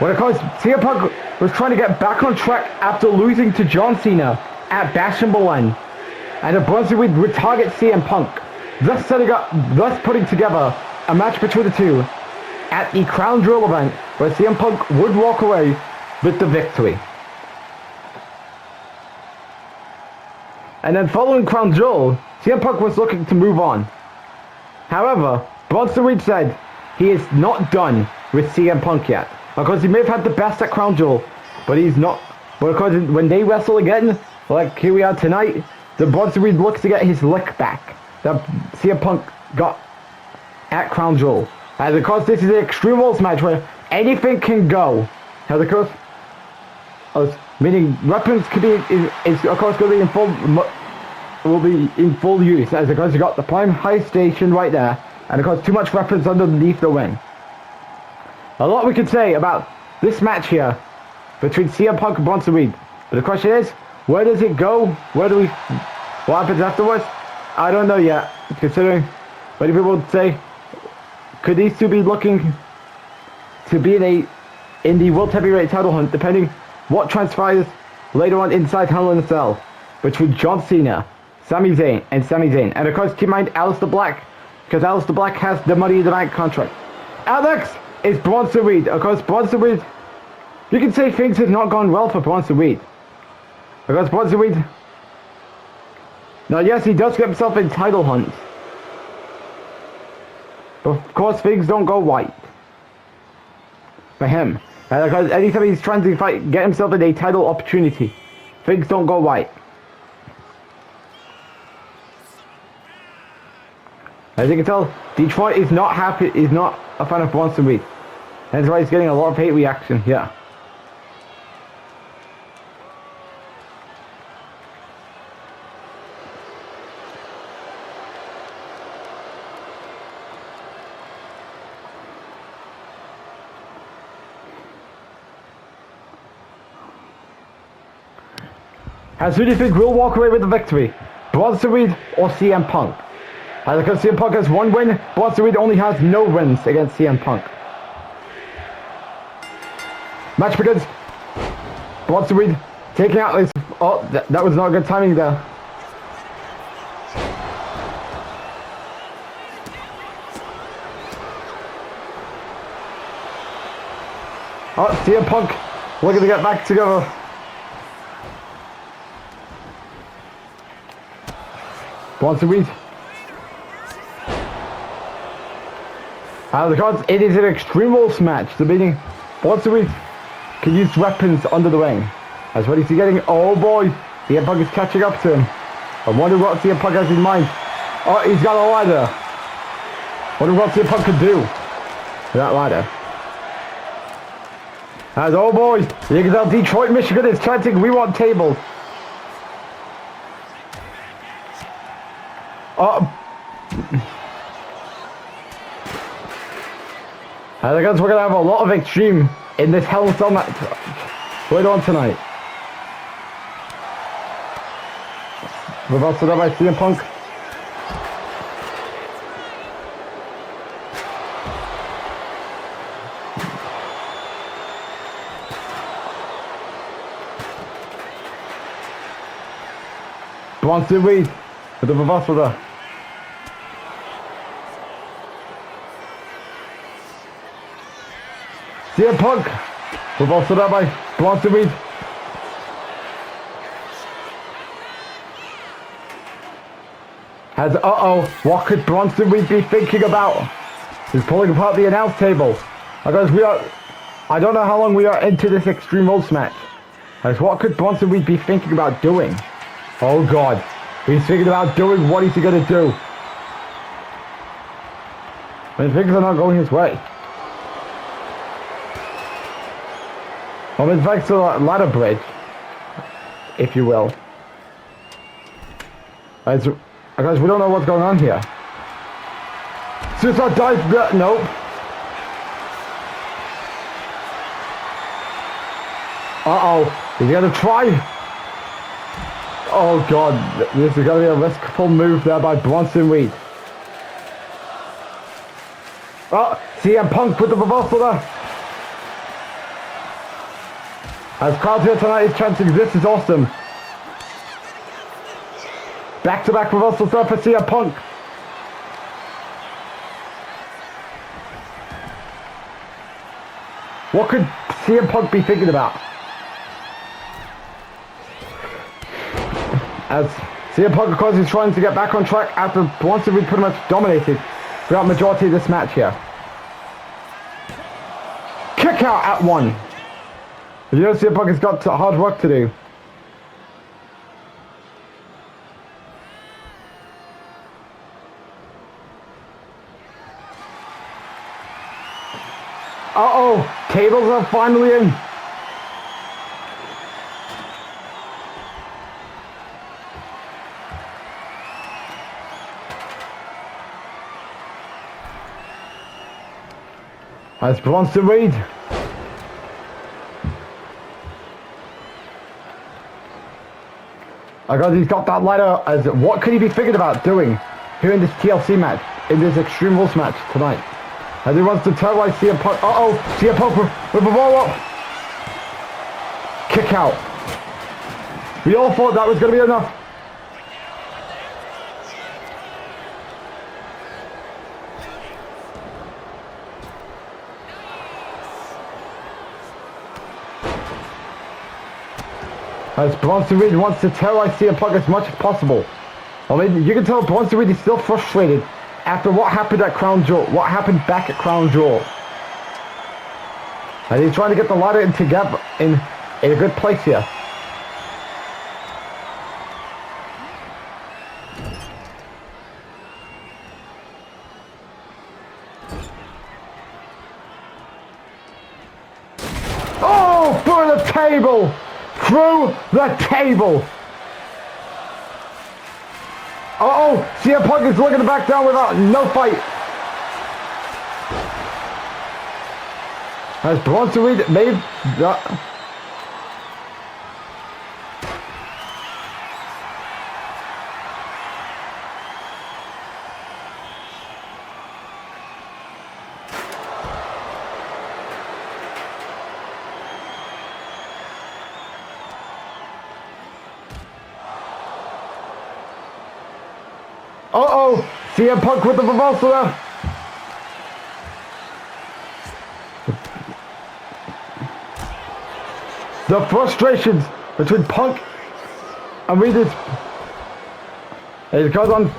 When of course, CM Punk was trying to get back on track after losing to John Cena at Bash in Berlin. And Bronson Reed would target CM Punk, thus putting together a match between the two at the Crown Jewel event, where CM Punk would walk away with the victory. And then following Crown Jewel, CM Punk was looking to move on. However, Bronson Reed said he is not done with CM Punk yet. Of course, he may have had the best at Crown Jewel, but he's not. But of course, when they wrestle again, like here we are tonight, the Bronson Reed looks to get his lick back that CM Punk got at Crown Jewel. And of course, this is an Extreme Rules match where anything can go. And of course, meaning weapons could be is of course going to be in full use. As of course, you got the Prime High Station right there, and of course, too much weapons underneath the ring. A lot we could say about this match here between CM Punk and Bronson Reed, but the question is, where does it go? What happens afterwards? I don't know yet, considering many people would say, could these two be looking to be in the World Heavyweight title hunt, depending what transpires later on inside Hell in a Cell between John Cena, Sami Zayn, and of course, keep in mind Aleister Black, because Aleister Black has the Money in the Bank contract. Alex is Bronson Reed. Of course, Bronson Reed, you can say things have not gone well for Bronson Reed. Of course, Bronson Reed, now yes, he does get himself in title hunts, but of course, things don't go right for him. And of course, anytime he's trying to get himself in a title opportunity, things don't go right. As you can tell, Detroit is not happy, is not a fan of Bronson Reed. That's why he's getting a lot of hate reaction here. As who do you think will walk away with the victory? Bronson Reed or CM Punk? And because CM Punk has 1 win, Bronson Reed only has no wins against CM Punk. Match begins. Bronson Reed taking out this. Oh, that was not good timing there. Oh, CM Punk looking to get back together. Bronson Reed. Because it is an Extreme Rules match, so meaning Bronson Reed can use weapons under the ring. As what is he getting? Oh boy, CM Punk is catching up to him. I wonder what CM Punk has in mind. Oh, he's got a ladder. Wonder what CM Punk could do with that ladder. As oh boy, you can tell Detroit, Michigan is chanting, "We want tables." Oh. I guess we're going to have a lot of extreme in this Hell in a Cell match later on tonight. Reversal by CM Punk. Bronson Reed with the reversal there. CM Punk. Reversal there by Bronson Reed. What could Bronson Reed be thinking about? He's pulling apart the announce table. Because I don't know how long we are into this Extreme Rules match. As what could Bronson Reed be thinking about doing? Oh God, he's thinking about doing what is he gonna do? When things are not going his way. Well, it's back to the ladder bridge, if you will. Guys, we don't know what's going on here. Suicide dive, nope. He's gonna try. Oh God, this is gonna be a riskful move there by Bronson Reed. CM Punk with the reversal there. As crowd here tonight is chanting, this is awesome. Back-to-back reversals there for CM Punk. What could CM Punk be thinking about? As CM Punk, of course, is trying to get back on track after Bronson Reed pretty much dominated throughout the majority of this match here. Kick out at 1. You know, CM Punk has got hard work to do. Tables are finally in. As Bronson Reed. He's got that ladder. As what could he be thinking about doing here in this TLC match, in this Extreme Rules match tonight? As he wants to terrorize CM Punk. CM Punk with a roll-up. Kick out. We all thought that was going to be enough. As Bronson Reed wants to terrorize CM Punk as much as possible. I mean, you can tell Bronson Reed is still frustrated after what happened at Crown Jewel, what happened back at Crown Jewel. And he's trying to get the ladder in together in a good place here. Oh, through the table! Through the table! CM Punk is looking to back down without no fight. As Bronson Reed made the... CM Punk with the reversal there. The frustrations between Punk and Reed is... It goes on...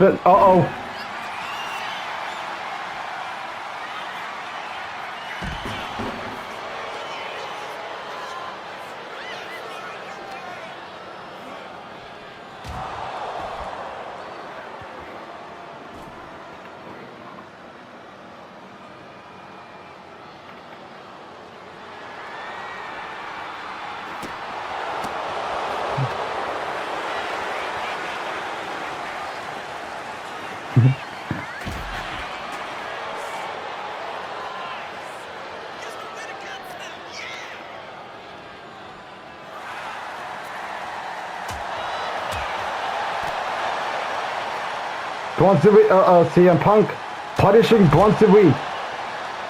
Bronson Reed, CM Punk punishing Bronson Reed.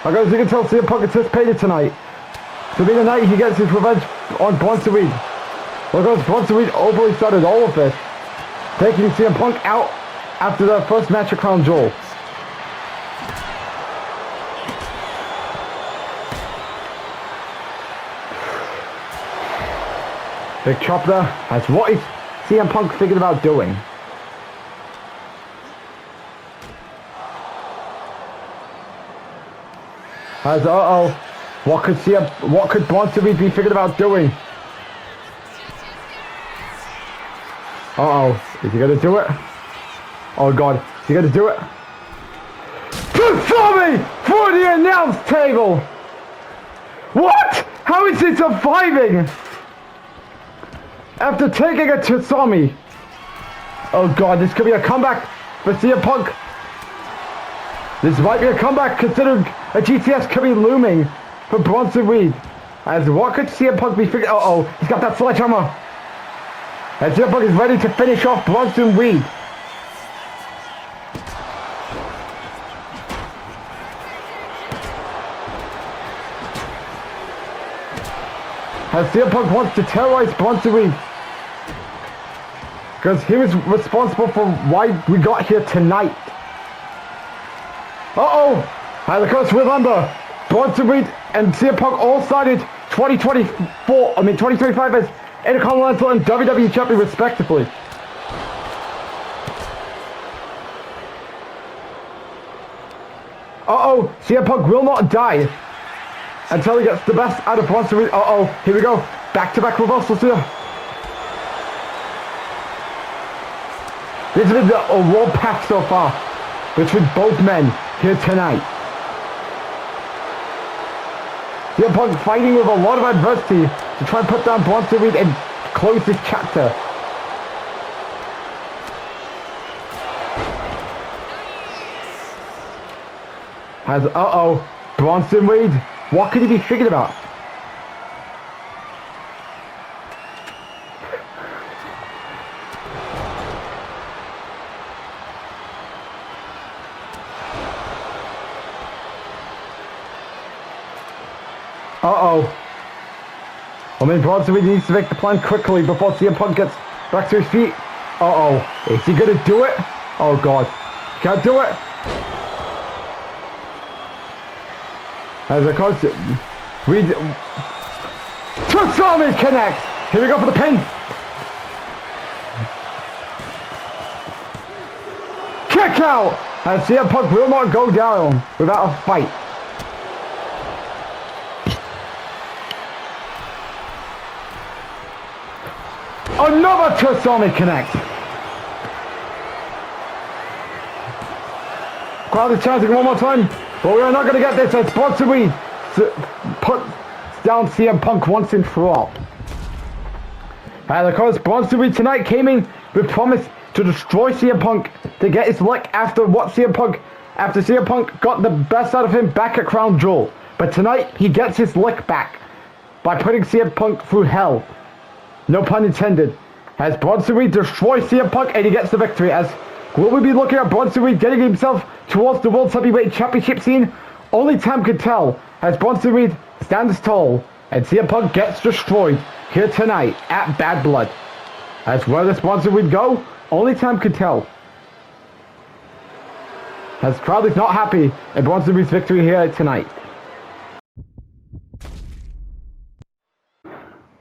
As you can tell, CM Punk anticipated tonight to be the night he gets his revenge on Bronson Reed. Bronson Reed overly started all of this. taking CM Punk out after the first match of Crown Jewel. Big chop there. That's what is CM Punk thinking about doing. As what could Bronson Reed be thinking about doing? Is he gonna do it? Oh god, is he gonna do it? Tommy for the announce table! What? How is he surviving? After taking a Tsami. Oh god, this could be a comeback for CM Punk. This might be a comeback considering a GTS could be looming for Bronson Reed. As what could CM Punk be figuring? He's got that sledgehammer. And CM Punk is ready to finish off Bronson Reed. As CM Punk wants to terrorize Bronson Reed. Because he was responsible for why we got here tonight. And of course, remember, Bronson Reed and CM Punk all cited 2025 as Intercontinental and WWE Champion respectively. CM Punk will not die until he gets the best out of Bronson Reed. Here we go. Back-to-back reversals here. This has been a world pack so far between both men here tonight. CM Punk fighting with a lot of adversity to try and put down Bronson Reed and close this chapter. Bronson Reed, what could he be thinking about? Bronson Reed needs to make the plan quickly before CM Punk gets back to his feet. Is he gonna do it? Oh god, he can't do it. As of course, Reed Tsami connects. Here we go for the pin. Kick out. And CM Punk will not go down without a fight. Another Tsami connect. Crowd is chanting one more time, but we are not going to get this as Bronson Reed puts down CM Punk once and for all. And of course, Bronson Reed tonight came in with promise to destroy CM Punk to get his lick after CM Punk got the best out of him back at Crown Jewel. But tonight, he gets his lick back by putting CM Punk through hell. No pun intended. As Bronson Reed destroys CM Punk and he gets the victory. As will we be looking at Bronson Reed getting himself towards the World Heavyweight Championship scene? Only time can tell as Bronson Reed stands tall and CM Punk gets destroyed here tonight at Bad Blood. As where does Bronson Reed go? Only time can tell. As crowd is not happy at Bronson Reed's victory here tonight.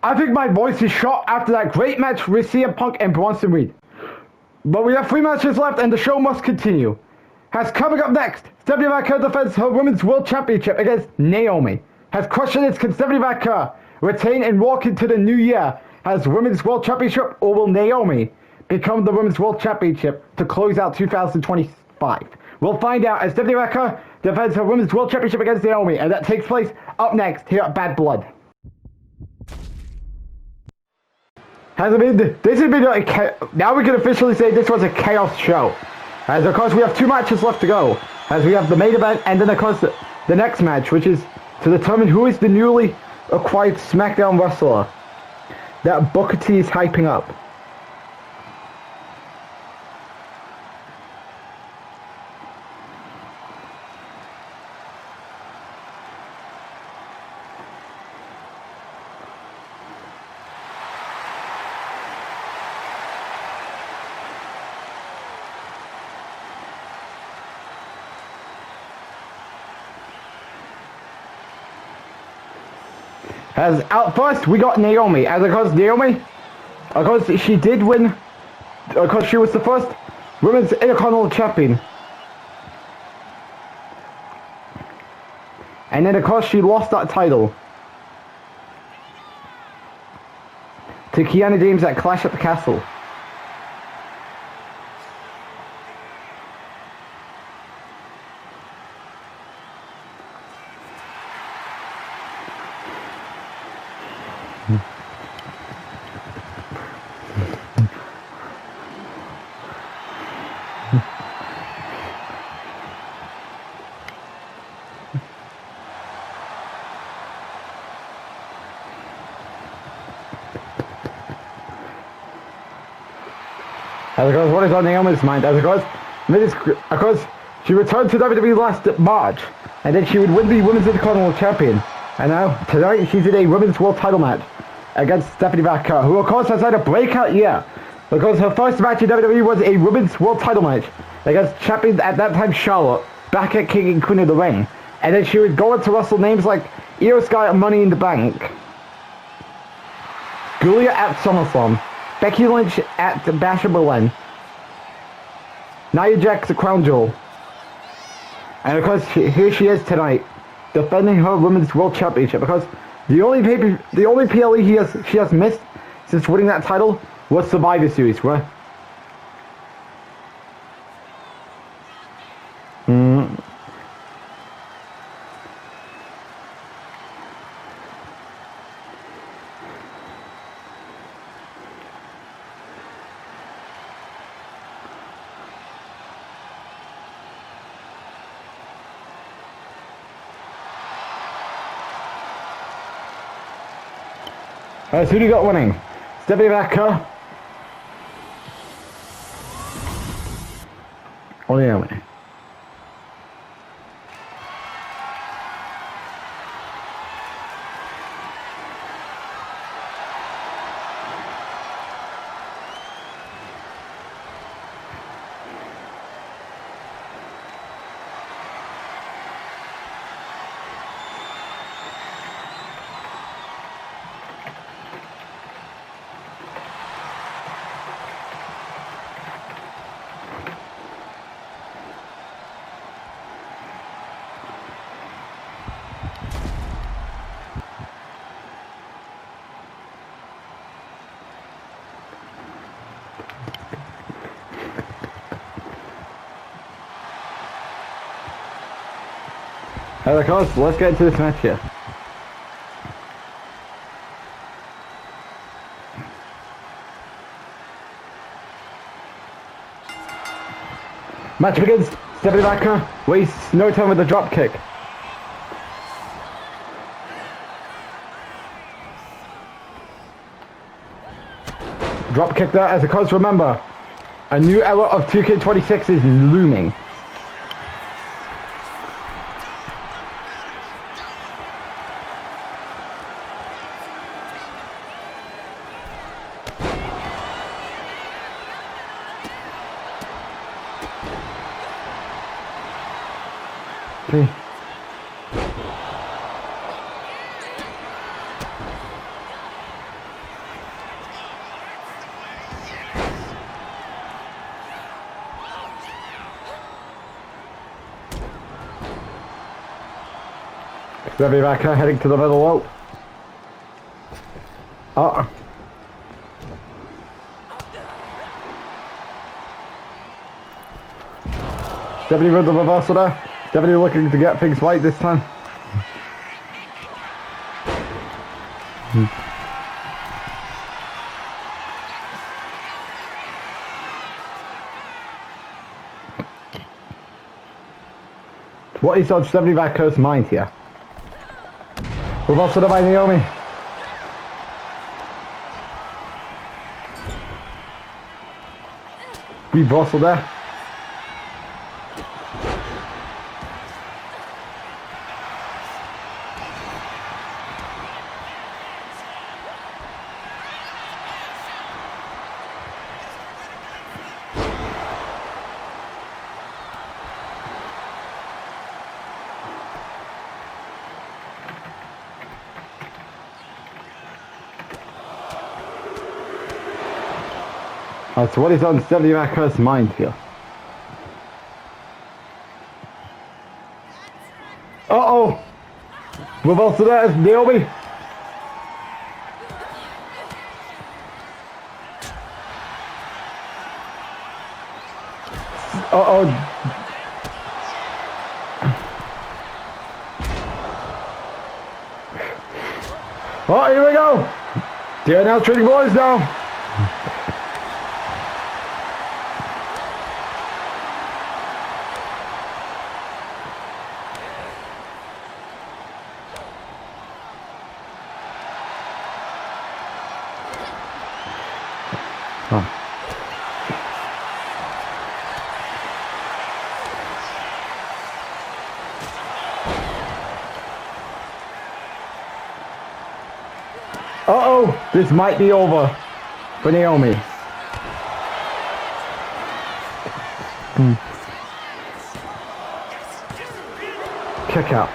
I think my voice is shot after that great match with CM Punk and Bronson Reed. But we have 3 matches left and the show must continue. As coming up next, Stephanie McMahon defends her Women's World Championship against Naomi. As questions can Stephanie McMahon retain and walk into the new year as Women's World Championship, or will Naomi become the Women's World Championship to close out 2025? We'll find out as Stephanie McMahon defends her Women's World Championship against Naomi, and that takes place up next here at Bad Blood. Now we can officially say this was a chaos show. As of course we have 2 matches left to go. As we have the main event and then of course the next match, which is to determine who is the newly acquired SmackDown wrestler that Booker T is hyping up. As out first, we got Naomi. As of course, Naomi, of course, she did win. Of course, she was the first women's Intercontinental Champion. And then, of course, she lost that title to Kiana James at Clash at the Castle. As of course, what is on Naomi's mind? As of course, she returned to WWE last March, and then she would win the Women's Intercontinental Champion. And now, tonight, she's in a Women's World Title match against Stephanie McMahon, who of course has had a breakout year, because her first match in WWE was a Women's World Title match against champion at that time Charlotte, back at King and Queen of the Ring. And then she would go on to wrestle names like Io Sky at Money in the Bank, Giulia at SummerSlam, Becky Lynch at Bash in Berlin, Nia Jax at Crown Jewel, and of course here she is tonight, defending her Women's World Championship, because the only PLE she has missed since winning that title was Survivor Series, right? Alright, so who do you got winning? Stephanie McMahon or Naomi? Alright, guys, let's get into this match here. Match begins. Stephanie McMahon wastes no time with the drop kick. Drop kick there, as of course, remember, a new era of 2K26 is looming. Okay. Stephanie McMahon heading to the middle rope. Oh. Stephanie with the reversal there. Stephanie looking to get things right this time. What is on Stephanie McMahon's mind here? Reversal by Naomi. Reversal there. So what is on Stephanie McMahon's mind here? Uh-oh! Reverse to that is Naomi. Uh-oh. Oh, here we go. They're now trading boys now. Uh-oh, this might be over for Naomi. Kick out.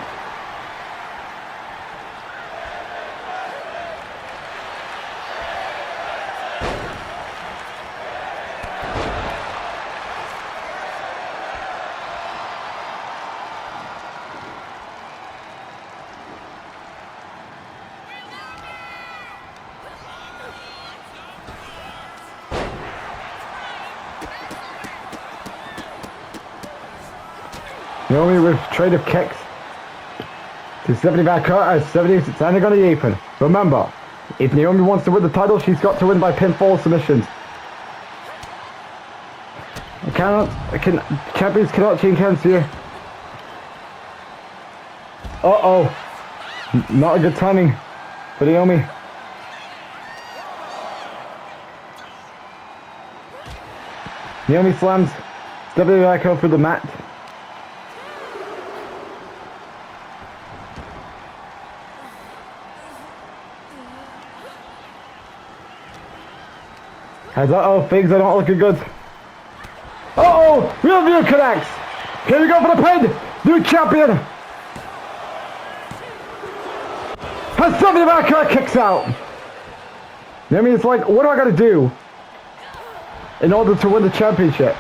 Naomi with trade of kicks to 70 back as 70 standing on the apron. Remember, if Naomi wants to win the title, she's got to win by pinfall submissions. Champions cannot change hands here. Uh-oh. Not a good timing for Naomi. Naomi slams Stephanie back up through the mat. Uh-oh, things are not looking good. Uh-oh, real view connects. Here we go for the pin. New champion. Has something back her kicks out. I mean, it's like, what do I gotta do in order to win the championship?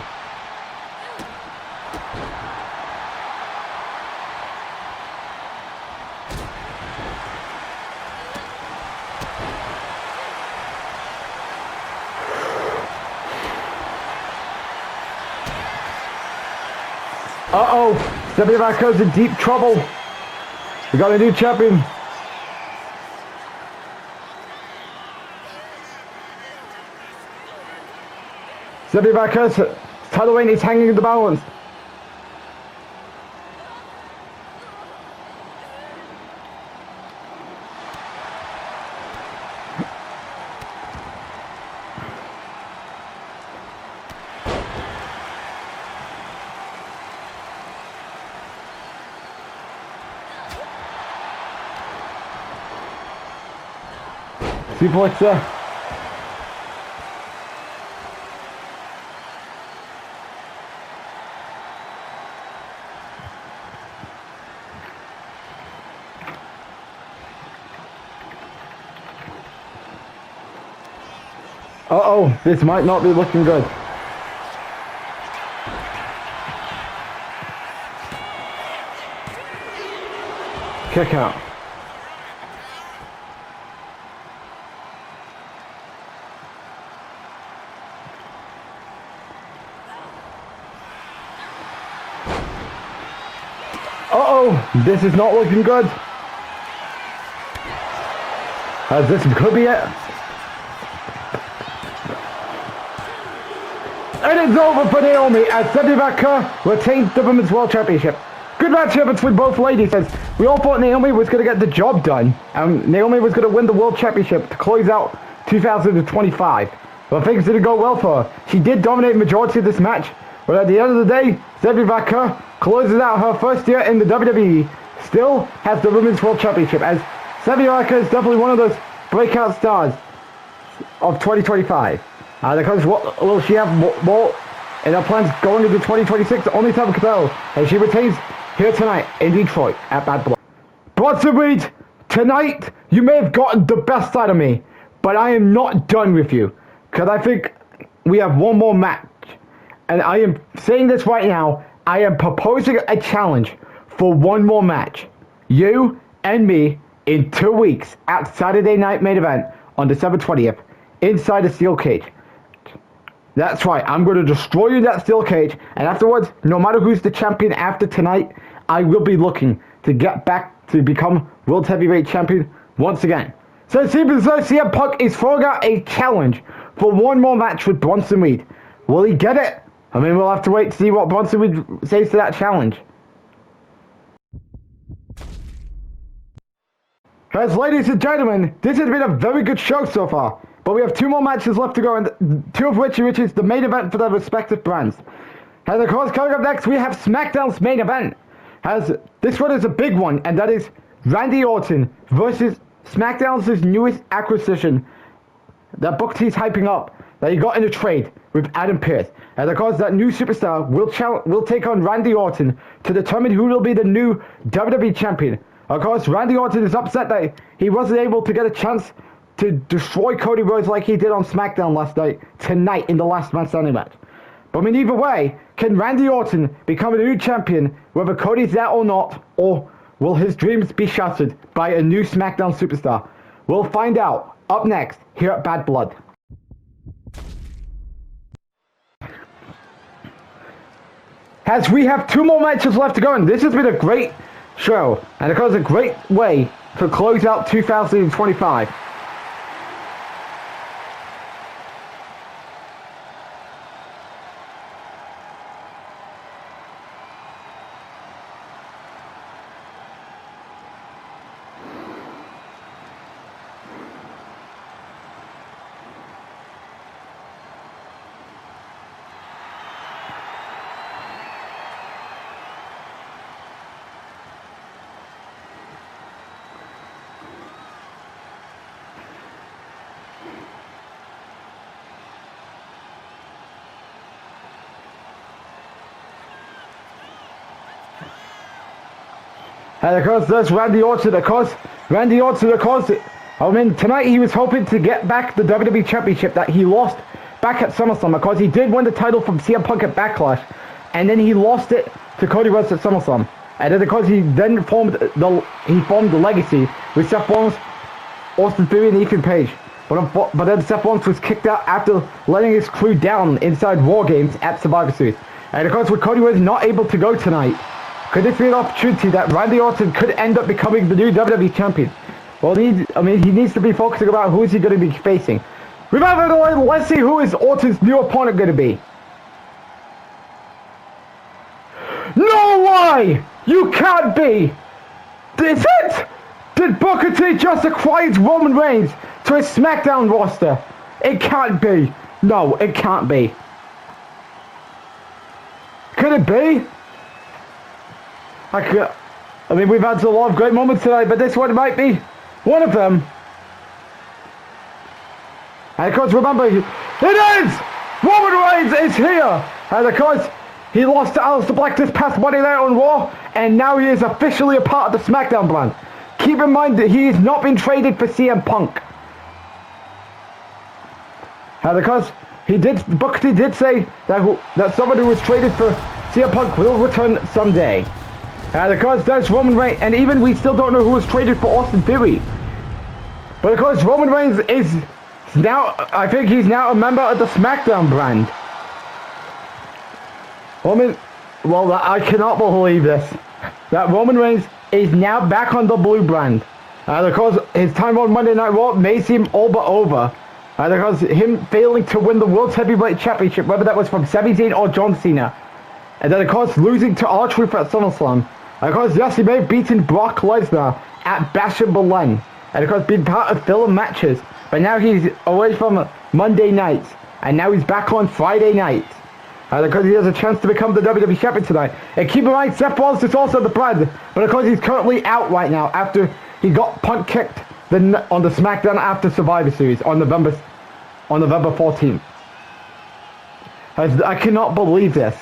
Uh-oh, Stephanie McMahon's in deep trouble. We got a new champion. Stephanie McMahon's title reign is hanging in the balance. Suplexer. Uh-oh, this might not be looking good. Kick out. Uh-oh, this is not looking good. As this could be it. And it's over for Naomi as Stephanie McMahon retains the Women's World Championship. Good match here between both ladies as we all thought Naomi was going to get the job done. And Naomi was going to win the World Championship to close out 2025. But things didn't go well for her. She did dominate the majority of this match. But at the end of the day, Stephanie McMahon closes out her first year in the WWE. Still has the Women's World Championship as Stephanie McMahon is definitely one of those breakout stars of 2025. Because what will she have more in her plans going into 2026? Only time can tell. And she retains here tonight in Detroit at Bad Blood. Bronson Reed, tonight you may have gotten the best side of me, but I am not done with you. Because I think we have one more match. And I am saying this right now. I am proposing a challenge for one more match. You and me in 2 weeks at Saturday Night Main Event on December 20th inside a steel cage. That's right. I'm going to destroy you in that steel cage. And afterwards, no matter who's the champion after tonight, I will be looking to get back to become World Heavyweight Champion once again. So it seems as though CM Punk is throwing out a challenge for one more match with Bronson Reed. Will he get it? I mean, we'll have to wait to see what Bronson Reed says to that challenge. As ladies and gentlemen, this has been a very good show so far. But we have 2 more matches left to go, and 2 of which is the main event for their respective brands. And of course, coming up next, we have SmackDown's main event. As this one is a big one, and that is Randy Orton versus SmackDown's newest acquisition that Booker T's hyping up, that he got in a trade with Adam Pearce. And of course, that new superstar will take on Randy Orton to determine who will be the new WWE champion. Of course, Randy Orton is upset that he wasn't able to get a chance to destroy Cody Rhodes like he did on SmackDown tonight in the last man standing match. But I mean, either way, can Randy Orton become a new champion, whether Cody's there or not, or will his dreams be shattered by a new SmackDown superstar? We'll find out up next here at Bad Blood. As we have 2 more matches left to go, and this has been a great show, and of course a great way to close out 2025. And of course, there's Randy Orton. I mean, tonight he was hoping to get back the WWE Championship that he lost back at SummerSlam, because he did win the title from CM Punk at Backlash, and then he lost it to Cody Rhodes at SummerSlam. And then because he then formed the Legacy with Seth Rollins, Austin Theory, and Ethan Page. But then Seth Rollins was kicked out after letting his crew down inside War Games at Survivor Series. And of course, with Cody Rhodes not able to go tonight, could this be an opportunity that Randy Orton could end up becoming the new WWE champion? Well, he needs to be focusing about who is he going to be facing. Remember, let's see who is Orton's new opponent going to be. No way! You can't be! Is it? Did Booker T just acquire Roman Reigns to his SmackDown roster? It can't be. No, it can't be. Could it be? I mean, we've had a lot of great moments tonight, but this one might be one of them. And of course, remember, it is! Roman Reigns is here! And of course, he lost to Aleister Black this past Monday Night on Raw, and now he is officially a part of the SmackDown brand. Keep in mind that he has not been traded for CM Punk. And of course, Booker T did say that someone who was traded for CM Punk will return someday. And of course, there's Roman Reigns, and even we still don't know who was traded for Austin Theory. But of course, Roman Reigns is now, I think he's now a member of the SmackDown brand. I cannot believe this. That Roman Reigns is now back on the blue brand. And of course, his time on Monday Night Raw may seem all but over. And of course, him failing to win the World Heavyweight Championship, whether that was from Sami Zayn or John Cena. And then of course, losing to R-Truth at SummerSlam. And of course, yes, he may have beaten Brock Lesnar at Bash in Berlin. And of course, been part of filler matches. But now he's away from Monday nights. And now he's back on Friday nights. And of course, he has a chance to become the WWE Champion tonight. And keep in mind, Seth Rollins is also the brand. But of course, he's currently out right now after he got punt kicked on the SmackDown after Survivor Series on November 14th. I cannot believe this.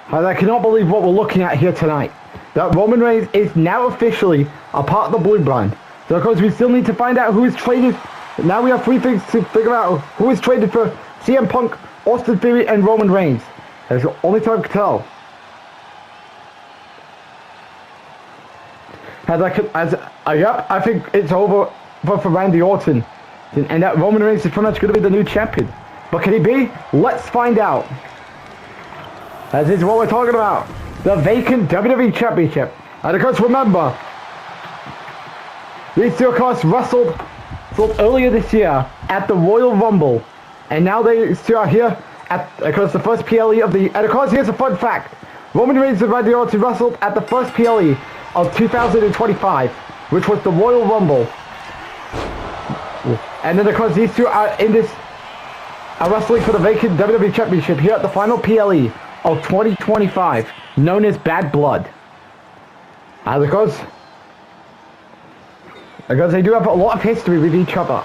And I cannot believe what we're looking at here tonight. That Roman Reigns is now officially a part of the Blue Brand. So of course we still need to find out who is traded. Now we have 3 things to figure out. Who is traded for CM Punk, Austin Theory, and Roman Reigns. That's the only time to tell. I think it's over for Randy Orton. And that Roman Reigns is pretty much going to be the new champion. But can he be? Let's find out. As is what we're talking about. The vacant WWE Championship. And of course remember, these two of course wrestled earlier this year at the Royal Rumble. And now they still are here at, of course, the first PLE of the... And of course, here's a fun fact. Roman Reigns and Randy Orton wrestled at the first PLE of 2025, which was the Royal Rumble. And then, of course, these two are wrestling for the vacant WWE Championship here at the final PLE of 2025, known as Bad Blood. And of course, they do have a lot of history with each other.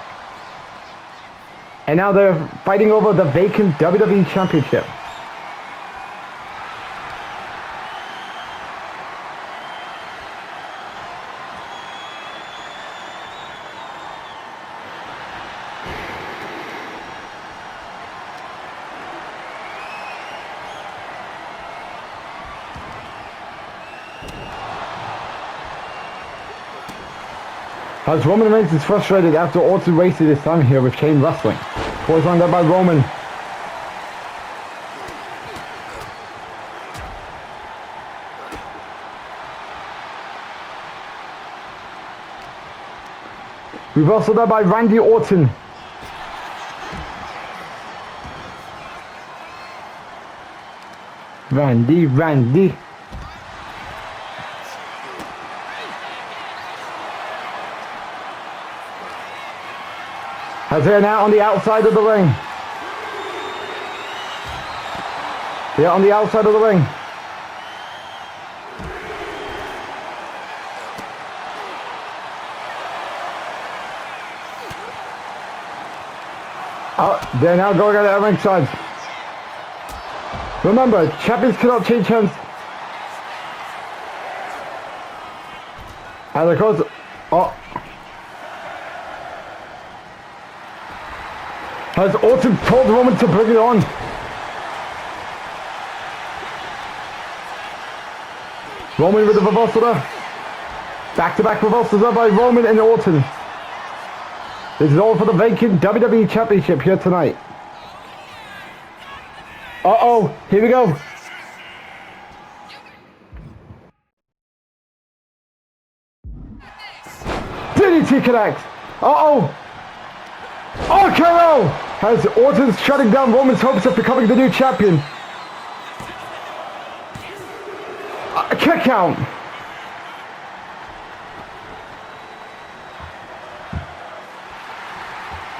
And now they're fighting over the vacant WWE Championship. As Roman Reigns is frustrated after Orton wasted his time here with Chain Wrestling. Boys lined up by Roman. Reversal there by Randy Orton. Randy. As they're now on the outside of the ring. They're on the outside of the ring. They're now going at the ringside. Remember, champions cannot change hands. And of course, as Orton told Roman to bring it on. Roman with the reversal there. Back-to-back reversals there by Roman and Orton. This is all for the vacant WWE Championship here tonight. Uh-oh, here we go. DDT connects. Uh-oh. RKO! As Orton's shutting down Roman's hopes of becoming the new champion. Kick out.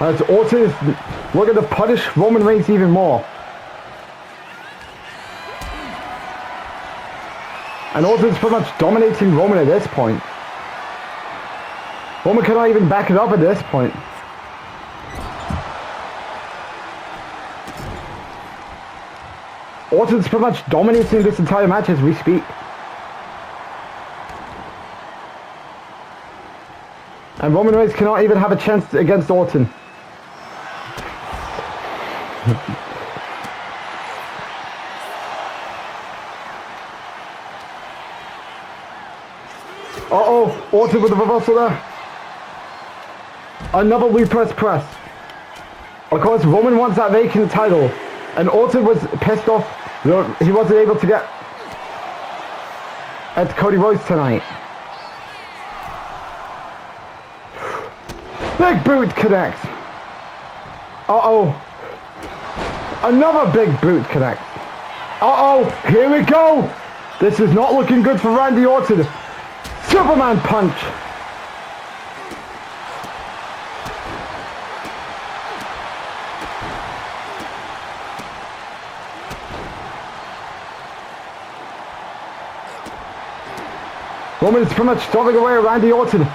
As Orton is looking to punish Roman Reigns even more. And Orton's pretty much dominating Roman at this point. Roman cannot even back it up at this point. Orton's pretty much dominating this entire match as we speak. And Roman Reigns cannot even have a chance against Orton. Uh-oh, Orton with the reversal there. Another loop press. Of course, Roman wants that vacant title. And Orton was pissed off he wasn't able to get at Cody Rhodes tonight. Big boot connects. Uh-oh. Another big boot connects. Uh-oh, here we go. This is not looking good for Randy Orton. Superman punch. Roman is pretty much shoving away Randy Orton.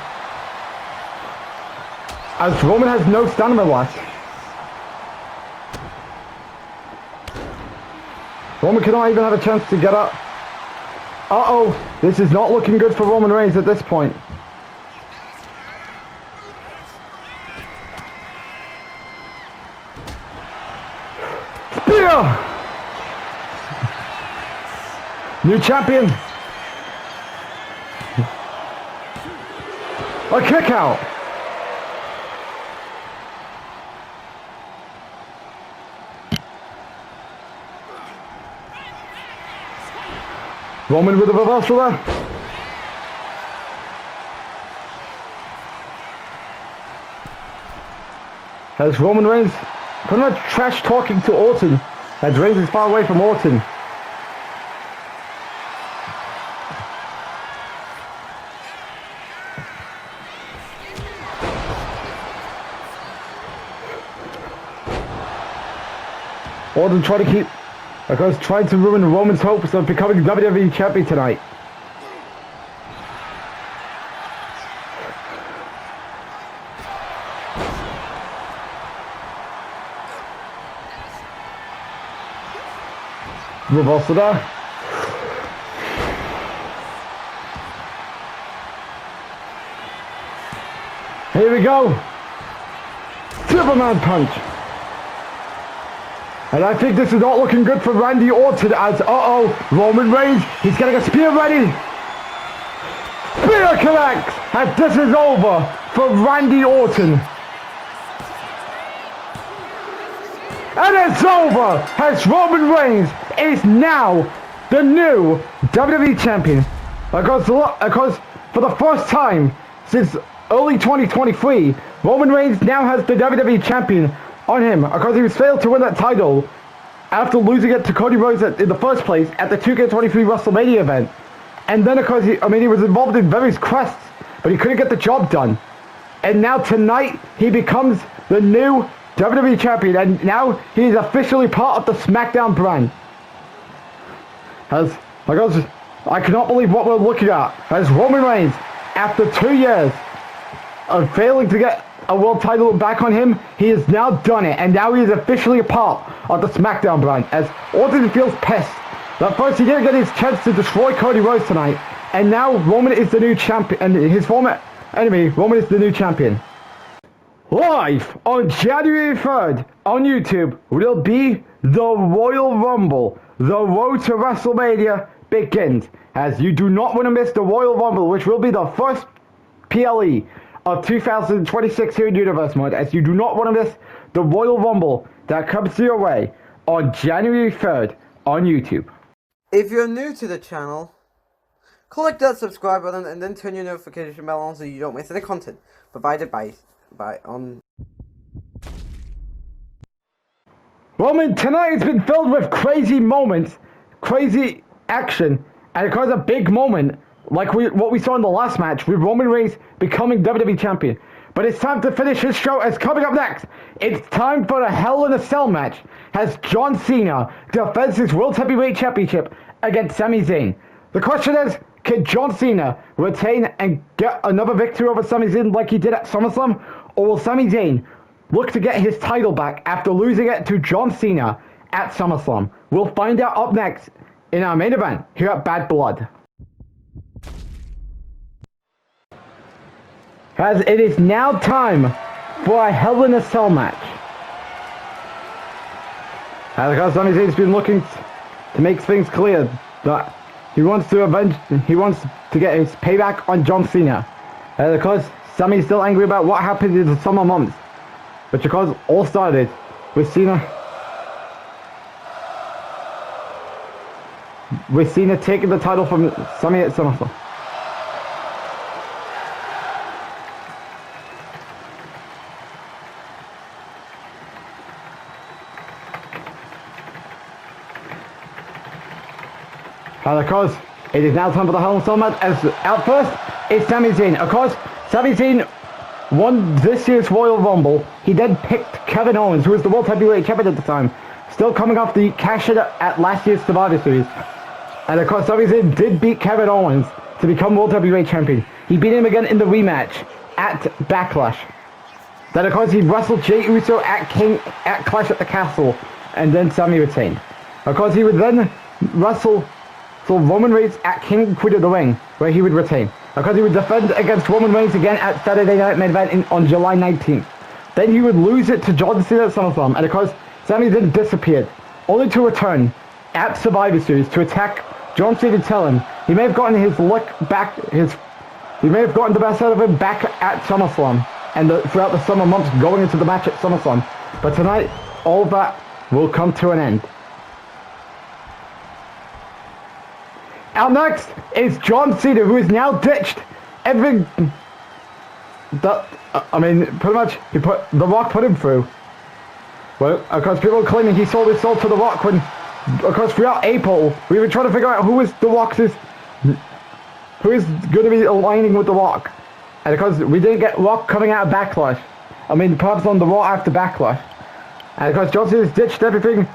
As Roman has no stamina left. Roman cannot even have a chance to get up. Uh-oh, this is not looking good for Roman Reigns at this point. Spear! New champion. A kick out. Roman with a reversal there. As Roman Reigns pretty much trash talking to Orton. As Reigns is far away from Orton. Orton trying to ruin Roman's hopes of becoming WWE champion tonight. Reversal there. Here we go. Superman punch. And I think this is not looking good for Randy Orton as, Roman Reigns, he's getting a spear ready. Spear connects, and this is over for Randy Orton. And it's over as Roman Reigns is now the new WWE champion. Because for the first time since early 2023, Roman Reigns now has the WWE champion on him because he was failed to win that title after losing it to Cody Rhodes in the first place at the 2K23 WrestleMania event. And then because he was involved in various quests, but he couldn't get the job done. And now tonight he becomes the new WWE champion, and now he is officially part of the SmackDown brand. I cannot believe what we're looking at as Roman Reigns, after 2 years of failing to get a world title back on him, he has now done it, and now he is officially a part of the SmackDown brand, as Orton feels pissed that first he didn't get his chance to destroy Cody Rhodes tonight, and now Roman is the new champion, and his former enemy, Roman, is the new champion. Live on January 3rd on YouTube will be the Royal Rumble. The road to WrestleMania begins, as you do not want to miss the Royal Rumble, which will be the first PLE of 2026 here in Universe Mode, as you do not want to miss the Royal Rumble that comes your way on January 3rd on YouTube. If you're new to the channel, click that subscribe button and then turn your notification bell on so you don't miss any content provided by Roman, tonight has been filled with crazy moments, crazy action, and it caused a big moment like what we saw in the last match with Roman Reigns becoming WWE champion. But it's time to finish his show, as coming up next, it's time for a Hell in a Cell match as John Cena defends his World Heavyweight Championship against Sami Zayn. The question is, can John Cena retain and get another victory over Sami Zayn like he did at SummerSlam? Or will Sami Zayn look to get his title back after losing it to John Cena at SummerSlam? We'll find out up next in our main event here at Bad Blood. As it is now time for a Hell in a Cell match. As Sami Zayn's been looking to make things clear that he wants to get his payback on John Cena. Because Sami's still angry about what happened in the summer months. But because all started with Cena taking the title from Sami at SummerSlam. Because it is now time for the Hell in a Cell match, as out first is Sami Zayn. Of course, Sami Zayn won this year's Royal Rumble. He then picked Kevin Owens, who was the World Heavyweight Champion at the time, still coming off the cash in at last year's Survivor Series. And of course, Sami Zayn did beat Kevin Owens to become World Heavyweight Champion. He beat him again in the rematch at Backlash. Then of course he wrestled Jey Uso at Clash at the Castle, and then Sami retained. Of course, he would then wrestle Roman Reigns at King and Queen of the Ring, where he would retain. Of course, he would defend against Roman Reigns again at Saturday Night Main Event on July 19th. Then he would lose it to John Cena at SummerSlam, and of course, Sami Zayn disappeared, only to return at Survivor Series to attack John Cena and tell him he may have gotten his luck back, he may have gotten the best out of him back at SummerSlam and throughout the summer months going into the match at SummerSlam. But tonight, all of that will come to an end. Out next is John Cena, who has now ditched everything that, pretty much, The Rock put him through. Well, of course, people are claiming he sold his soul to The Rock when, of course, throughout April, we were trying to figure out who is going to be aligning with The Rock. And of course, we didn't get Rock coming out of Backlash. Perhaps on The Raw after Backlash. And of course, John Cena's ditched everything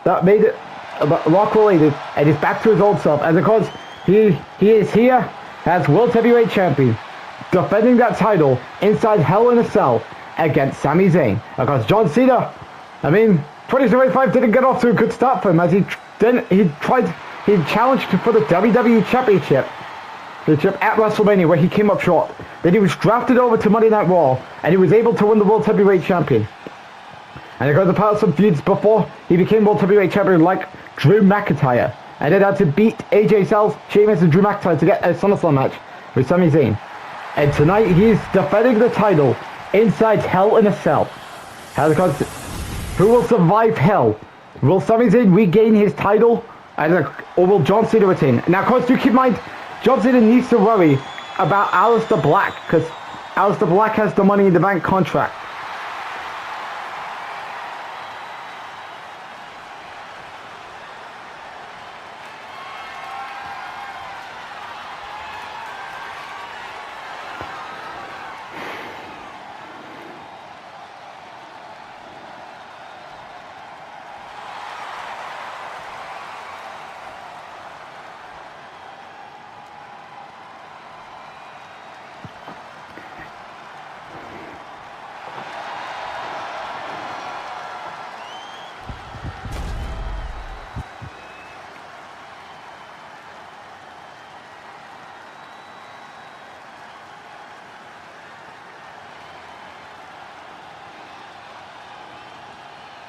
that made it Rock related, and he's back to his old self. And of course, he is here as World Heavyweight Champion, defending that title inside Hell in a Cell against Sami Zayn. Of course, John Cena, 2025 didn't get off to a good start for him, as he challenged for the WWE Championship at WrestleMania, where he came up short. Then he was drafted over to Monday Night Raw, and he was able to win the World Heavyweight Champion. And he got a part of some feuds before he became World Heavyweight Champion, like Drew McIntyre, and then had to beat AJ Styles, Sheamus, and Drew McIntyre to get a SummerSlam match with Sami Zayn. And tonight he's defending the title inside Hell in a Cell. And of course, who will survive Hell? Will Sami Zayn regain his title, or will John Cena retain? Now, of course, do keep in mind, John Cena needs to worry about Aleister Black, because Aleister Black has the Money in the Bank contract.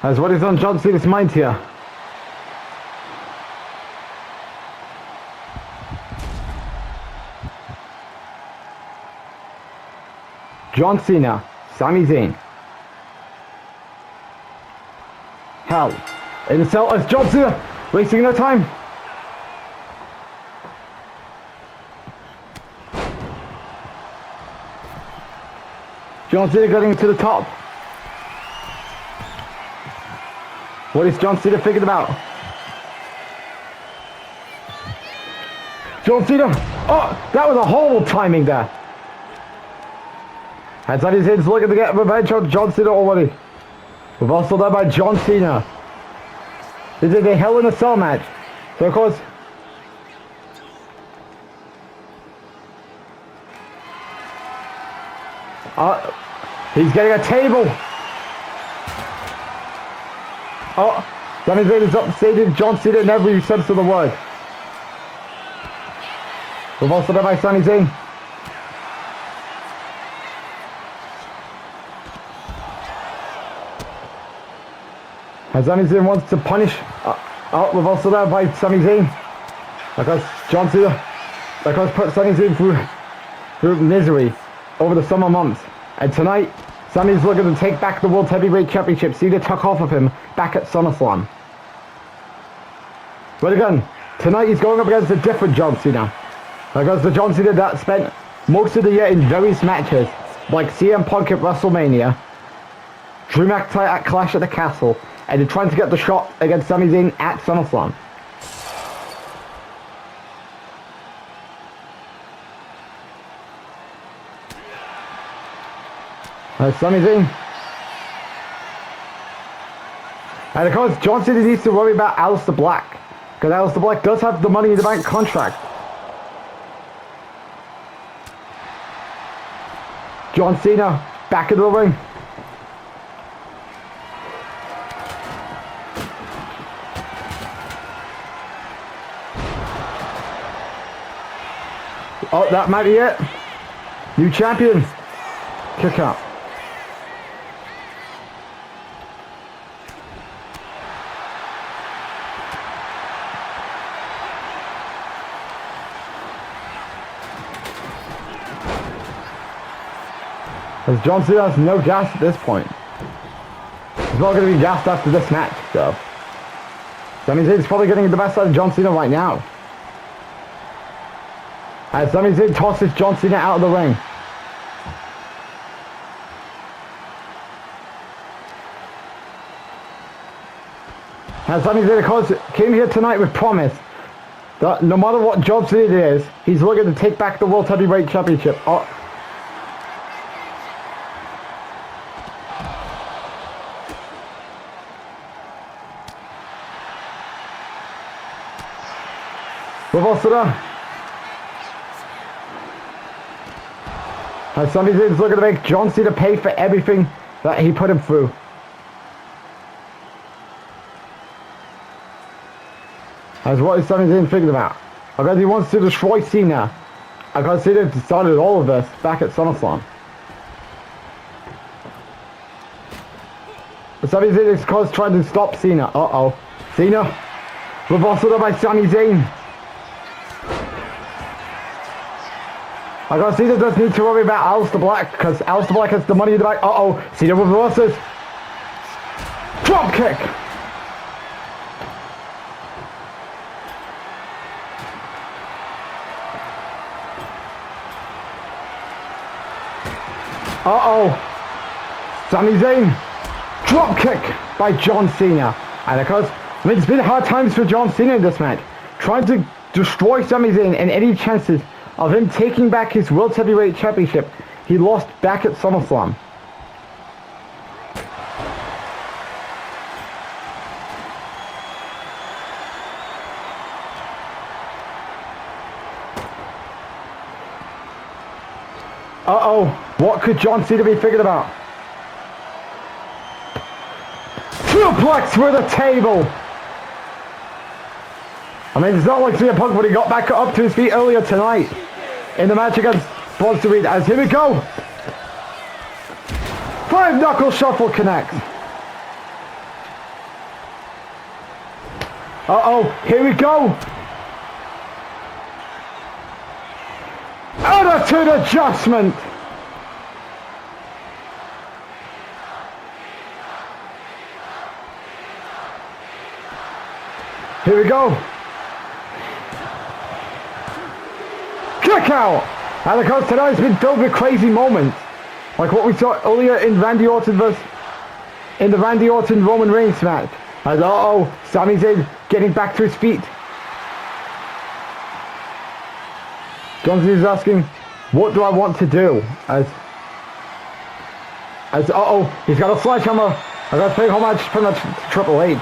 As what is on John Cena's mind here? John Cena, Sami Zayn. Hell in a Cell as John Cena wasting no time. John Cena getting to the top. What is John Cena thinking about? John Cena! Oh, that was a horrible timing there. And Sami Zayn's looking to get revenge on John Cena already. We've also done by John Cena. This is a Hell in a Cell match. So of course, he's getting a table. Oh, Sami Zayn is upstaging John Cena in every sense of the word. We've also done by Sami Zayn. And Sami Zayn wants to punish. We've also done by Sami Zayn. Because John Cena, because put Sami Zayn through misery over the summer months. And tonight, Sami's looking to take back the World Heavyweight Championship. Cena took off of him back at SummerSlam. But again, tonight he's going up against a different John Cena. Because the John Cena that spent most of the year in various matches, like CM Punk at WrestleMania, Drew McIntyre at Clash at the Castle, and trying to get the shot against Sami Zayn at SummerSlam. Sami Zayn. And of course, John Cena needs to worry about Aleister Black, because Aleister Black does have the Money in the Bank contract. John Cena back in the ring. Oh, that might be it. New champion. Kick out. As John Cena has no gas at this point. He's not going to be gassed after this match, so. Sami Zayn's probably getting the best out of John Cena right now. As Sami Zayn tosses John Cena out of the ring. And Sami Zayn, of course, came here tonight with promise that no matter what John Cena is, he's looking to take back the World Heavyweight Championship. Oh. Reversal. And Sami Zayn's looking to make John Cena pay for everything that he put him through. As what is Sami Zayn thinking about? I guess he wants to destroy Cena. I guess Cena started all of this back at SummerSlam. But Sami Zayn is of course trying to stop Cena. Uh-oh. Cena. Reversal by Sami Zayn. I guess Cena does need to worry about Aleister Black because Aleister Black has the money in the back. Uh-oh. Cena reverses. Drop kick. Uh-oh. Sami Zayn. Drop kick by John Cena. And of course, I mean, it's been hard times for John Cena in this match. Trying to destroy Sami Zayn and any chances of him taking back his World Heavyweight Championship he lost back at SummerSlam. Uh-oh, what could John Cena be thinking about? Suplex through the table! I mean, it's not like CM Punk when he got back up to his feet earlier tonight in the match against Braun Strowman. As here we go! 5-knuckle shuffle connects. Uh-oh, here we go! Attitude adjustment! Here we go! Kick out! And of course tonight has been filled with crazy moments. Like what we saw earlier in Randy Orton in the Randy Orton Roman Reigns match. And uh-oh, Sami Zayn getting back to his feet. John Cena's asking, what do I want to do? As uh-oh, he's got a sledgehammer. I got to pay homage pretty much to Triple H.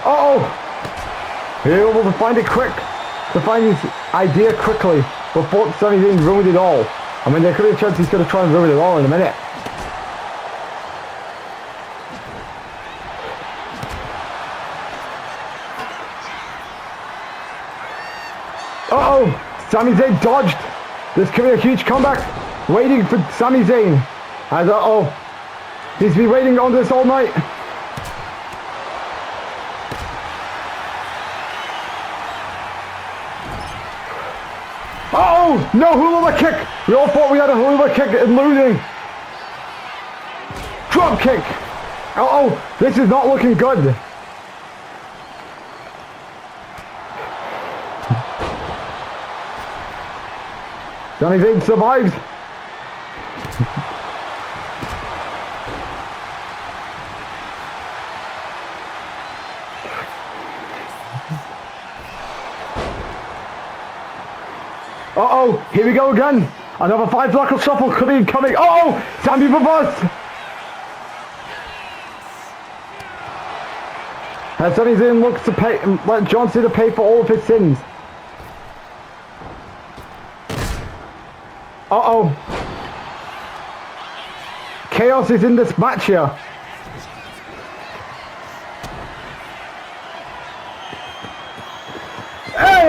Uh-oh! He was able to find it quick, to find his idea quickly before Sami Zayn ruined it all. I mean, there could be a chance he's going to try and ruin it all in a minute. Uh-oh! Sami Zayn dodged. This could be a huge comeback waiting for Sami Zayn. And uh-oh, he's been waiting on this all night. Uh-oh! No hula kick! We all thought we had a hula kick and losing. Drop kick! Uh-oh! This is not looking good. Sami Zayn survives. Uh-oh, here we go again. Another 5-knuckle shuffle could be coming. Uh-oh, Sami reversed. And Sami Zayn looks to let John Cena pay for all of his sins. Uh-oh. Chaos is in this match here.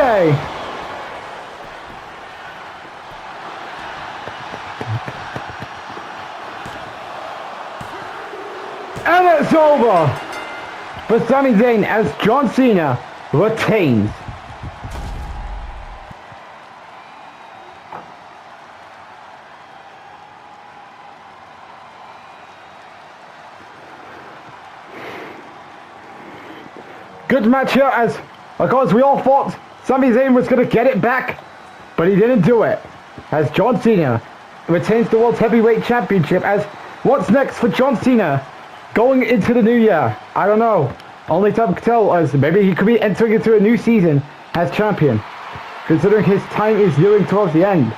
Okay. And it's over for Sami Zayn as John Cena retains. Good match here as, of course, we all thought Sami Zayn was going to get it back, but he didn't do it. As John Cena retains the World Heavyweight Championship. As what's next for John Cena going into the new year? I don't know. Only time can tell, as maybe he could be entering into a new season as champion, considering his time is nearing towards the end.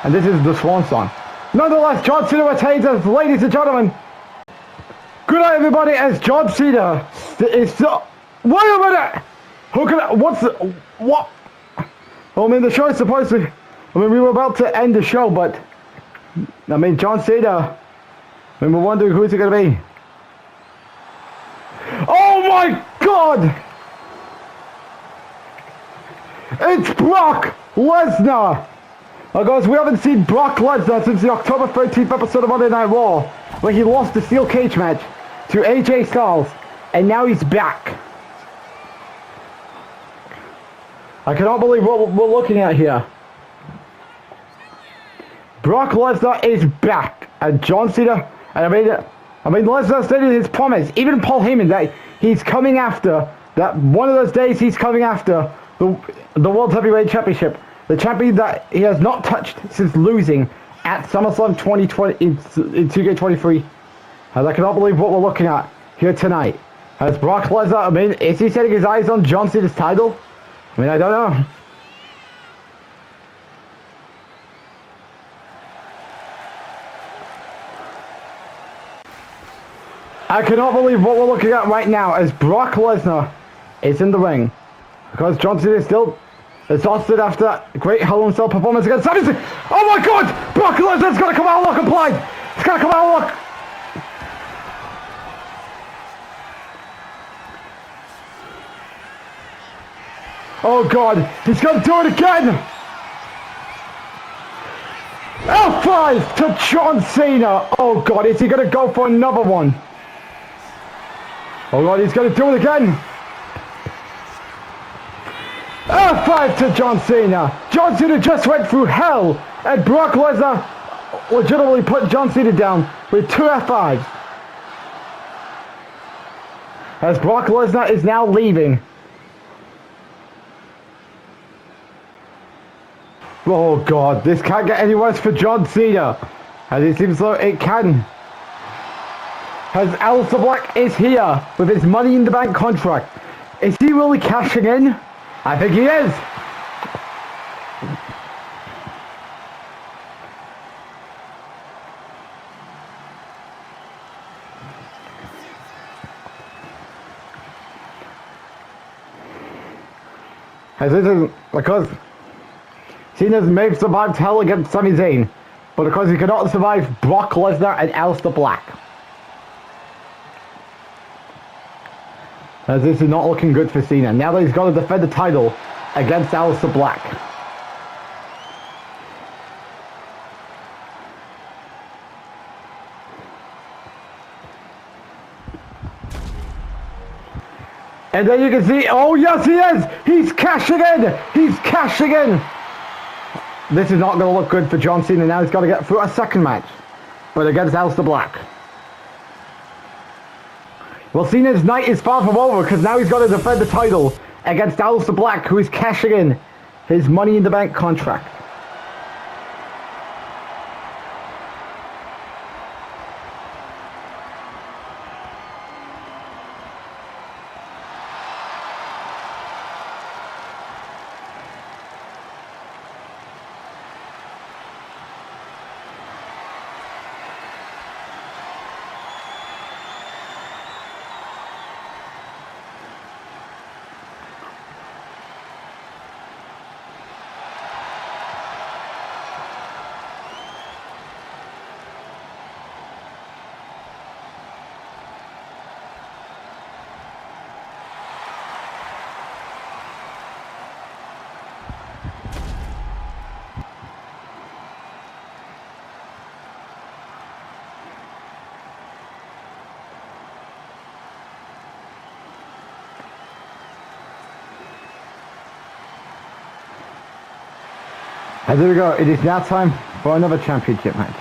And this is the swan song. Nonetheless, John Cena retains as, ladies and gentlemen. Good night, everybody, as John Cena is still... Wait a minute! Who can... What's the... What? Well, I mean, the show is supposed to... I mean, we were about to end the show, but... I mean, John Cena... I mean, we're wondering who's it going to be. Oh my God! It's Brock Lesnar! Oh, guys, we haven't seen Brock Lesnar since the October 13th episode of Monday Night Raw, where he lost the steel cage match to AJ Styles, and now he's back. I cannot believe what we're looking at here. Brock Lesnar is back, and John Cena, and I mean Lesnar stated his promise, even Paul Heyman, that he's coming after, that one of those days he's coming after the World Heavyweight Championship, the champion that he has not touched since losing at SummerSlam 2020 in 2K23. And I cannot believe what we're looking at here tonight. As Brock Lesnar, I mean, is he setting his eyes on John Cena's title? I mean, I don't know. I cannot believe what we're looking at right now as Brock Lesnar is in the ring. Because John Cena is still exhausted after that great Hell in a Cell performance against Sami Zayn. Oh my God! Brock Lesnar's got to come out and look applied! He's got to come out and look! Oh God, he's going to do it again! L5 to John Cena! Oh God, is he going to go for another one? Oh God, he's going to do it again! L5 to John Cena! John Cena just went through hell! And Brock Lesnar legitimately put John Cena down with 2 F5s. As Brock Lesnar is now leaving. Oh God, this can't get any worse for John Cena. And it seems like it can. As Aleister Black is here with his Money in the Bank contract. Is he really cashing in? I think he is. As this is because Cena's may have survived hell against Sami Zayn, but because he cannot survive Brock Lesnar and Aleister Black. As this is not looking good for Cena. Now that he's got to defend the title against Aleister Black. And then you can see, oh yes he is! He's cashing in! He's cashing in! This is not going to look good for John Cena. Now he's got to get through a second match, but against Aleister Black. Well, Cena's night is far from over because now he's got to defend the title against Aleister Black, who is cashing in his Money in the Bank contract. And there we go. It is now time for another championship match.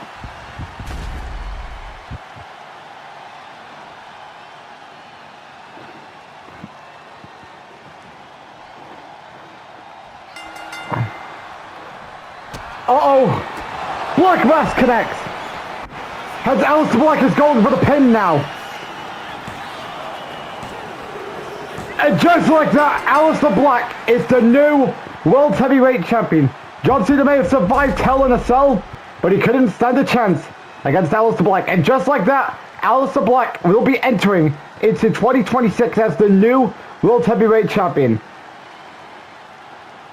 Uh-oh! Black Mass connects! As Aleister Black is going for the pin now. And just like that, Aleister Black is the new World Heavyweight Champion. John Cena may have survived Hell in a Cell, but he couldn't stand a chance against Aleister Black. And just like that, Aleister Black will be entering into 2026 as the new World Heavyweight Champion.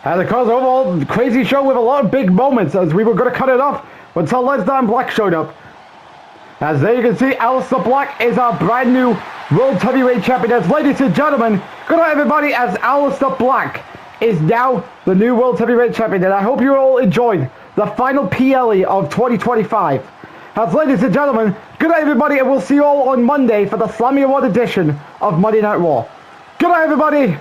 And of course, overall, crazy show with a lot of big moments as we were going to cut it off until Lesnar and Black showed up. As there you can see, Aleister Black is our brand new World Heavyweight Champion. As ladies and gentlemen, good night everybody, as Aleister Black is now the new World Heavyweight Champion. And I hope you all enjoyed the final PLE of 2025. As ladies and gentlemen, good night everybody, and we'll see you all on Monday for the Slammy Award edition of Monday Night Raw. Good night everybody!